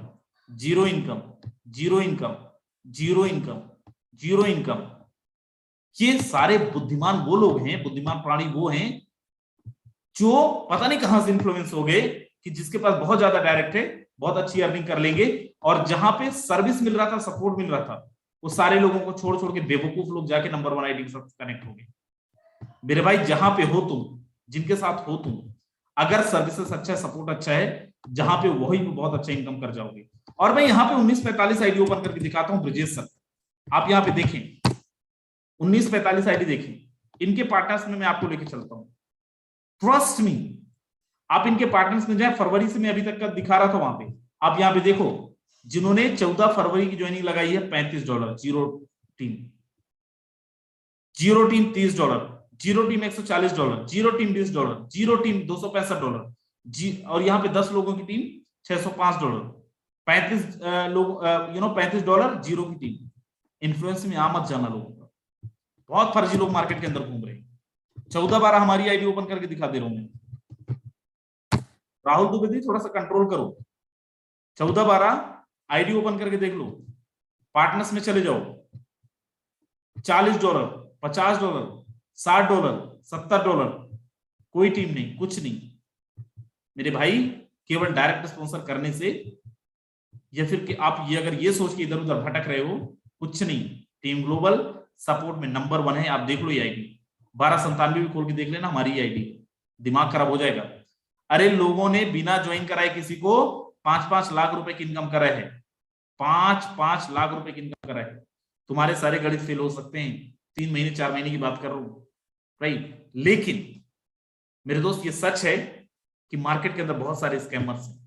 zero income, zero income, zero income, zero income. ये सारे बुद्धिमान वो लोग हैं, बुद्धिमान प्राणी वो हैं जो पता नहीं कहां से इन्फ्लुएंस हो गए कि जिसके पास बहुत ज्यादा डायरेक्ट है, बहुत अच्छी अर्निंग कर लेंगे। और जहां पे सर्विस मिल रहा था, सपोर्ट मिल रहा था, वो सारे लोगों को छोड़ छोड़ के बेवकूफ लोग जाके नंबर 1 आईडी के साथ कनेक्ट हो गए। मेरे भाई जहां पे हो तुम, जिनके साथ हो तुम, अगर सर्विसेस अच्छा है, सपोर्ट अच्छा है, जहां पे वही पे बहुत अच्छा इनकम कर जाओगे। और मैं यहाँ पे 1945 आईडी ओपन करके दिखाता हूँ ब्रिजेश सर, आप यहाँ पे देखें 1945 आईडी देखें, इनके पार्टनर्स में मैं आपको लेके चलता हूँ। ट्रस्ट मी, आप इनके पार्टनर्स में जाए, फरवरी से मैं अभी तक का दिखा रहा था वहां पे, आप यहाँ पे देखो जिन्होंने 14 फरवरी की ज्वाइनिंग लगाई है $35, zero team, zero team $30, zero team $140, zero team $20, zero team $265, और यहाँ पे 10 लोगों की टीम $605, 35 लोग $35, जीरो की टीम। इन्फ्लुएंस में आ मत जाना लोगों का, बहुत फर्जी लोग मार्केट के अंदर घूम रहे हैं। 14-12 हमारी आईडी ओपन करके दिखा दे रहा हूं मैं। राहुल द्विवेदी थोड़ा सा कंट्रोल करो, 14-12 आईडी ओपन करके देख लो, पार्टनर्स में चले जाओ, $40, $50, $60, $70, कोई टीम नहीं, कुछ नहीं मेरे भाई, केवल डायरेक्ट स्पॉन्सर करने से, या फिर कि आप ये अगर ये सोच के इधर उधर भटक रहे हो, कुछ नहीं। टीम ग्लोबल सपोर्ट में नंबर 1 है, आप देख लो ये आईडी, 1297 भी खोल के देख लेना, हमारी आईडी, दिमाग खराब हो जाएगा। अरे लोगों ने बिना ज्वाइन कराए किसी को 5-5 लाख रुपए की इनकम करा है, 5-5 लाख रुपए की इनकम करा है। तुम्हारे सारे गणित फेल हो सकते हैं, 3 महीने 4 महीने की बात कर रहा हूं, राइट। लेकिन मेरे दोस्त ये सच है कि मार्केट के अंदर बहुत सारे स्कैमर्स हैं।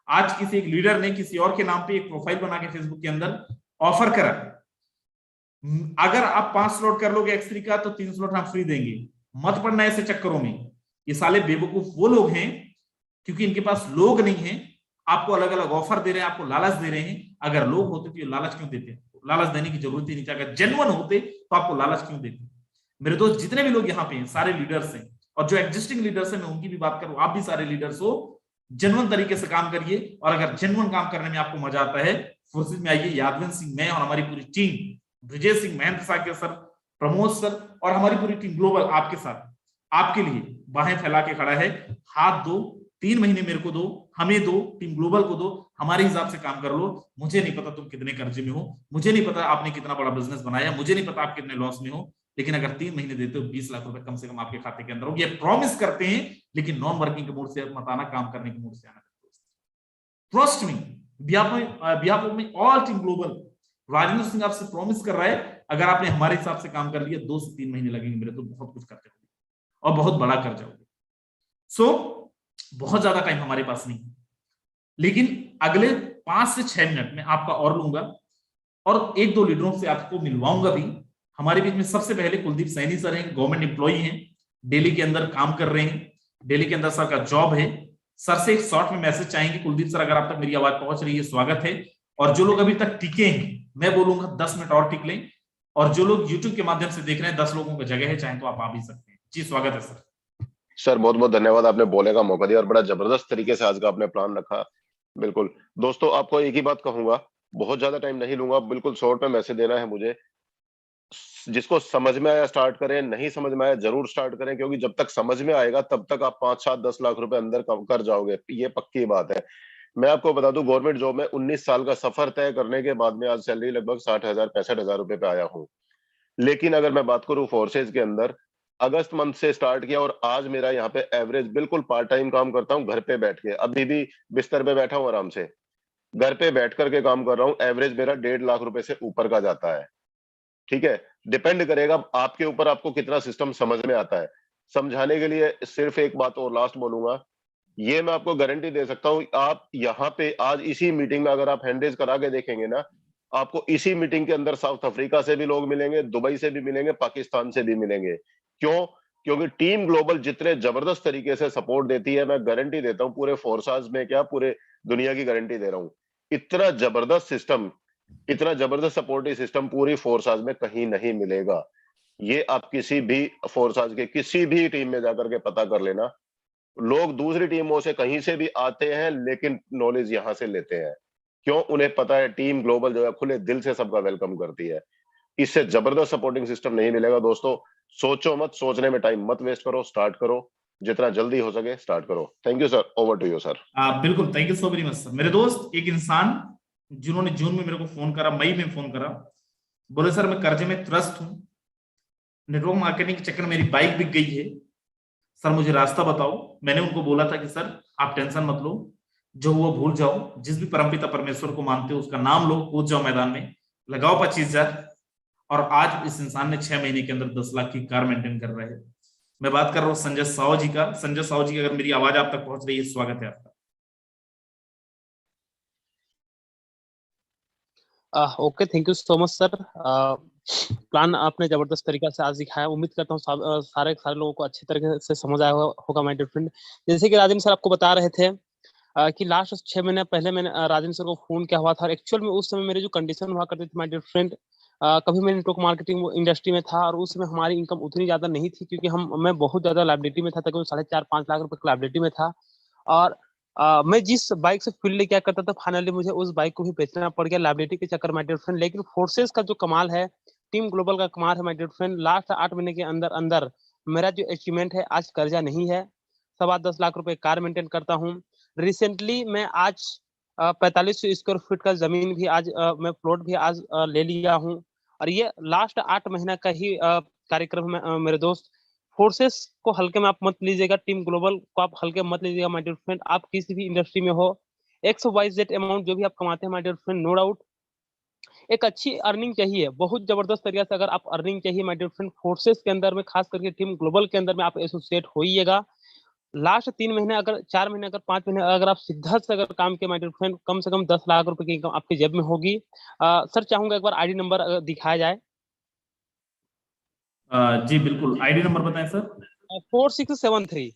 आज किसी एक लीडर ने किसी और के नाम पे एक प्रोफाइल बना के फेसबुक के अंदर ऑफर करा, अगर आप 5 स्लॉट कर लोगे X3 का तो 3 स्लॉट हम फ्री देंगे। मत पड़ना ऐसे चक्करों में, ये साले बेवकूफ वो लोग हैं क्योंकि इनके पास लोग नहीं है, आपको अलग अलग ऑफर दे रहे हैं, आपको लालच दे रहे हैं। अगर लोग होते तो ये लालच क्यों देते? लालच देने की जरूरत ही नहीं थी। अगर जेन्युइन होते तो आपको लालच क्यों देते? मेरे दोस्त जितने भी लोग यहाँ पे हैं सारे लीडर्स हैं, और जो एग्जिस्टिंग लीडर्स हैं मैं उनकी भी बात करूं, आप भी सारे लीडर्स हो, जेन्युइन तरीके से काम करिए। और अगर जेन्युइन काम करने में आपको मजा आता है, फोर्सेज में आइए। यादवंत सिंह, मैं और हमारी पूरी team, Brijesh Singh, Mahendra Saket sir, Pramod sir और हमारी पूरी टीम ग्लोबल आपके साथ, आपके लिए बाहें फैला के खड़ा है। हाथ दो, 3 महीने मेरे को दो, हमें दो, टीम ग्लोबल को दो, हमारे हिसाब से काम कर लो। मुझे नहीं पता तुम कितने कर्जे में हो, मुझे नहीं पता आपने कितना बड़ा बिजनेस बनाया, मुझे नहीं पता आप कितने लॉस में हो, लेकिन अगर 3 महीने देते हो 20 लाख रुपए कम से कम आपके खाते के अंदर हो। ये प्रॉमिस करते हैं, लेकिन नॉन वर्किंग के मूड से मत आना, काम करने के मूड से आना। Trust me, behalf of all team global, Rajendra Singh आपसे प्रॉमिस कर रहा है, अगर आपने हमारे हिसाब से काम कर लिया 2 से 3 महीने लगेंगे मेरे, तो बहुत कुछ करते हो और बहुत बड़ा कर जाओगे। सो बहुत ज्यादा टाइम हमारे पास नहीं, लेकिन अगले 5 से 6 मिनट में आपका और लूंगा और एक दो लीडरों से आपको मिलवाऊंगा भी। हमारे बीच में सबसे पहले कुलदीप सैनी सर हैं, गवर्नमेंट एम्प्लॉई हैं, दिल्ली के अंदर काम कर रहे हैं, दिल्ली के अंदर सर का जॉब है। सर से एक शॉर्ट में मैसेज चाहेंगे। कुलदीप सर, अगर आप तक मेरी आवाज पहुंच रही है, स्वागत है। और जो लोग अभी तक टिके हैं, मैं बोलूंगा 10 मिनट और टिक लें। और जो लोग यूट्यूब के माध्यम से देख रहे हैं, 10 लोगों की जगह है, चाहे तो आप आ भी सकते हैं। जी स्वागत है सर। सर बहुत बहुत धन्यवाद, आपने बोलने का मौका दिया और बड़ा जबरदस्त तरीके से आज का आपने प्लान रखा। बिल्कुल दोस्तों, आपको एक ही बात कहूंगा, बहुत ज्यादा टाइम नहीं लूंगा, बिल्कुल शॉर्ट में मैसेज देना है मुझे। जिसको समझ में आया स्टार्ट करें, नहीं समझ में आया जरूर स्टार्ट करें, क्योंकि जब तक समझ में आएगा तब तक आप 5, 7, 10 लाख रुपए अंदर कर जाओगे, ये पक्की बात है। मैं आपको बता दूं, गवर्नमेंट जॉब में 19 साल का सफर तय करने के बाद में आज सैलरी लगभग 60,000 65,000 रुपए पे आया हूँ। लेकिन अगर मैं बात करूं फोर्सेज के अंदर, अगस्त मंथ से स्टार्ट किया और आज मेरा यहाँ पे एवरेज, बिल्कुल पार्ट टाइम काम करता हूँ घर पे बैठ के, अभी भी बिस्तर पे बैठा हूँ आराम से, घर पे बैठ करके काम कर रहा हूँ, एवरेज मेरा 1.5 लाख रुपए से ऊपर का जाता है। ठीक है, डिपेंड करेगा आपके ऊपर, आपको कितना सिस्टम समझ में आता है। समझाने के लिए सिर्फ एक बात और लास्ट बोलूंगा, ये मैं आपको गारंटी दे सकता हूँ, आप यहाँ पे आज इसी मीटिंग में अगर आप हैंडरेज करा के देखेंगे ना, आपको इसी मीटिंग के अंदर साउथ अफ्रीका से भी लोग मिलेंगे, दुबई से भी मिलेंगे, पाकिस्तान से भी मिलेंगे। क्यों? क्योंकि टीम ग्लोबल जितने जबरदस्त तरीके से सपोर्ट देती है, मैं गारंटी देता हूँ पूरे फोर्सेस में, क्या पूरे दुनिया की गारंटी दे रहा हूँ, इतना जबरदस्त सिस्टम, इतना जबरदस्त सपोर्टिव सिस्टम पूरी फोर्सेस में कहीं नहीं मिलेगा। ये आप किसी भी फोर्सेस के किसी भी टीम में जाकर के पता कर लेना, लोग दूसरी टीमों से कहीं से भी आते हैं लेकिन नॉलेज यहां से लेते हैं। क्यों? उन्हें पता है टीम ग्लोबल जो है खुले दिल से सबका वेलकम करती है। इससे जबरदस्त सपोर्टिंग सिस्टम नहीं मिलेगा दोस्तों। सोचो मत, सोचने में टाइम मत वेस्ट करो, स्टार्ट करो, जितना जल्दी हो सके स्टार्ट करो। Thank you sir, over to you sir. बिल्कुल, thank you so very much sir. मेरे दोस्त, एक इंसान जिन्होंने जून में मेरे को फोन करा, मई में फोन करा, बोले सर मैं कर्जे में त्रस्त हूं, नेटवर्क मार्केटिंग के चक्कर में मेरी बाइक बिक गई है, सर मुझे रास्ता बताओ। मैंने उनको बोला था कि सर आप टेंशन मत लो, जो हुआ भूल जाओ, जिस भी परमपिता परमेश्वर को मानते हो उसका नाम लो, कूद जाओ मैदान में, लगाओ 25,000। और आज इस इंसान ने 6 महीने के अंदर 10 लाख की कार मेंटेन कर रहे हैं। मैं बात कर रहा हूँ संजय साव जी का। संजय साव जी, अगर मेरी आवाज आप तक पहुंच रही है, स्वागत है आपका। Okay, thank you so much sir. Plan आपने जबरदस्त तरीका से आज दिखाया। उम्मीद करता हूँ सारे लोगों को अच्छी तरीके से समझ आया होगा माय डियर फ्रेंड। जैसे कि राजेंद्र सर आपको बता रहे थे कि लास्ट 6 महीने पहले मैंने राजेंद्र सर को फोन किया हुआ था, और एक्चुअल में उस समय मेरी जो कंडीशन हुआ करती थी माय डियर फ्रेंड, कभी मैं नेटवर्क मार्केटिंग इंडस्ट्री में था और उस समय हमारी इनकम उतनी ज्यादा नहीं थी, क्योंकि मैं बहुत ज्यादा लायबिलिटी में था, तकरीबन 4.5-5 लाख रुपए की लायबिलिटी में था। और मैं जिस बाइक से फील्ड क्या करता था, फाइनली मुझे उस बाइक को भी बेचना पड़ गया लायबिलिटी के चक्कर माय डियर फ्रेंड। लेकिन फोर्सेस का जो कमाल है, टीम ग्लोबल का कमाल है माय डियर फ्रेंड, लास्ट 8 महीने के अंदर अंदर मेरा जो अचीवमेंट है, आज कर्जा नहीं है, 10.25 लाख रुपए कार मेंटेन करता हूँ। रिसेंटली मैं आज 4500 स्क्वायर फीट का जमीन भी आज मैं प्लॉट भी आज ले लिया हूँ। और ये लास्ट 8 महीना का ही कार्यक्रम है मेरे दोस्त। फोर्सेस को हल्के में आप मत लीजिएगा, टीम ग्लोबल को आप हल्के मत लीजिएगा माय डियर फ्रेंड। आप किसी भी इंडस्ट्री में हो, XYZ अमाउंट जो भी आप कमाते हैं my dear friend, no doubt एक अच्छी अर्निंग चाहिए, बहुत जबरदस्त तरीके से अगर आप अर्निंग चाहिए माय डियर फ्रेंड, फोर्सेस के अंदर में, खास करके टीम ग्लोबल के अंदर में आप एसोसिएट होइएगा। लास्ट 3 महीने, अगर 4 महीने, अगर 5 महीने अगर आप सिद्धार्थ से अगर काम किया माय डियर फ्रेंड, कम से कम 10 लाख रुपए की इनकम आपकी जेब में होगी। सर चाहूंगा एक बार आईडी नंबर दिखाया जाए। जी बिल्कुल, आईडी नंबर बताएं सर। 4673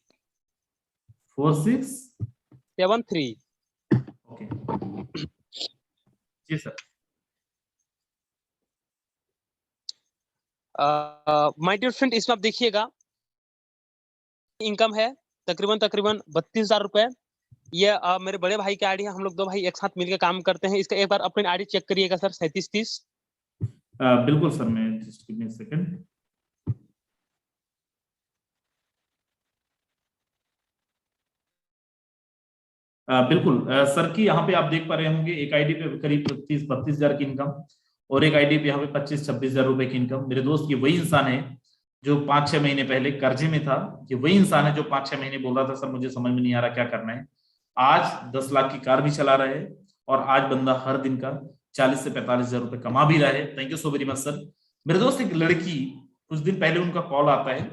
4673। ओके जी सर। माय डियर फ्रेंड, इसमें आप देखिएगा इनकम है तकरीबन 32,000 रुपए। ये मेरे बड़े भाई की आईडी है, हम लोग 2 भाई एक साथ मिलकर काम करते हैं। इसका एक बार अपनी आईडी चेक करिएगा सर, 3730। बिल्कुल सर, मैं just give me a second. बिल्कुल सर की यहाँ पे आप देख पा रहे होंगे, एक आईडी पे करीब 32,000 की इनकम और एक आईडी पे यहाँ पे 25-26,000 रुपए की इनकम। मेरे दोस्त, ये वही इंसान है जो 5-6 महीने पहले कर्जे में था। ये वही इंसान है जो 5-6 महीने बोल रहा था सर मुझे समझ में नहीं आ रहा क्या करना है। आज 10 लाख की कार भी चला रहा है और आज बंदा हर दिन का 40 से 45,000 रुपए कमा भी रहा है। Thank you so very much sir. मेरे दोस्त, एक लड़की, कुछ दिन पहले उनका कॉल आता है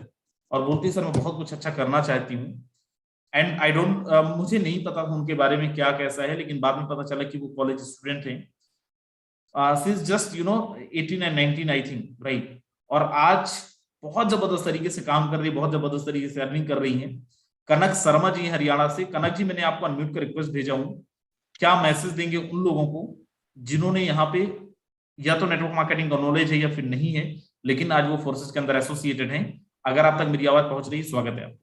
और बोलती है सर मैं बहुत कुछ अच्छा करना चाहती हूँ, एंड आई डोंट, मुझे नहीं पता था उनके बारे में क्या कैसा है, लेकिन बाद में पता चला कि वो कॉलेज स्टूडेंट हैं since just 18 and 19 I think, right. और आज बहुत जबरदस्त तरीके से काम कर रही है, बहुत जबरदस्त तरीके से अर्निंग कर रही हैं। कनक शर्मा जी हरियाणा से। कनक जी, मैंने आपको अनम्यूट का रिक्वेस्ट भेजा हूं, क्या मैसेज देंगे उन लोगों को जिन्होंने यहाँ पे या तो नेटवर्क मार्केटिंग का नॉलेज है या फिर नहीं है, लेकिन आज वो फोर्सेस के अंदर एसोसिएटेड हैं? अगर आप तक मेरी आवाज पहुंच रही है, स्वागत है आपका।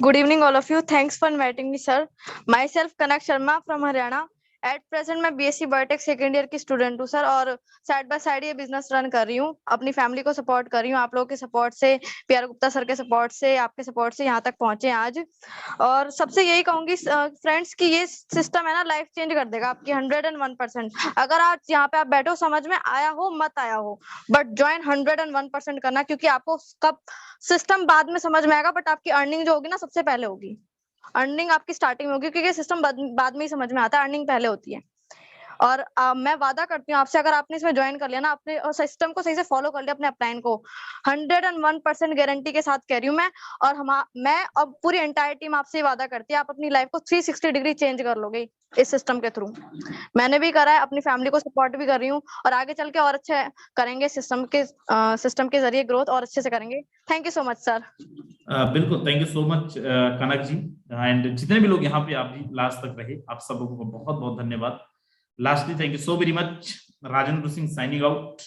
Good evening, all of you. Thanks for inviting me, sir. Myself, Kanak Sharma from Haryana. At present मैं बीएससी बायोटेक सेकेंड ईयर की स्टूडेंट हूँ सर, और साइड बाय साइड ये बिजनेस रन कर रही हूँ, अपनी फैमिली को सपोर्ट कर रही हूँ। आप लोगों के सपोर्ट से, पीआर गुप्ता सर के सपोर्ट से, आपके सपोर्ट से यहाँ तक पहुंचे आज। और सबसे यही कहूंगी फ्रेंड्स कि ये सिस्टम है ना, लाइफ चेंज कर देगा आपकी 101%। अगर आज यहाँ पे आप बैठो, समझ में आया हो मत आया हो, बट ज्वाइन 101% करना, क्योंकि आपको कब सिस्टम बाद में समझ में आएगा, बट आपकी अर्निंग जो होगी ना सबसे पहले होगी। अर्निंग आपकी स्टार्टिंग में होगी, क्योंकि सिस्टम बाद में ही समझ में आता है, अर्निंग पहले होती है। और मैं वादा करती हूँ आपसे, अगर आपने इसमें ज्वाइन कर लिया ना, अपने सिस्टम को सही से फॉलो कर लिया, अपने अपलाइन को 101% गारंटी के साथ कह रही हूँ मैं। और मैं अब पूरी एंटायर टीम आपसे वादा करती है, आप अपनी लाइफ को 360 डिग्री चेंज कर लोगे इस सिस्टम के थ्रू। मैंने भी करा है, अपनी फैमिली को सपोर्ट भी कर रही हूँ, और आगे चल के और अच्छे करेंगे, सिस्टम के जरिए ग्रोथ और अच्छे से करेंगे। Thank you so much sir. बिल्कुल, thank you so much Kanak ji, and जितने भी लोग यहाँ पे आप भी लास्ट तक रहे, आप सब लोगों को बहुत बहुत धन्यवाद। Lastly thank you so very much. Rajendra Singh signing out,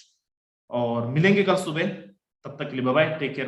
और मिलेंगे कल सुबह, तब तक के लिए बाय बाय, टेक केयर।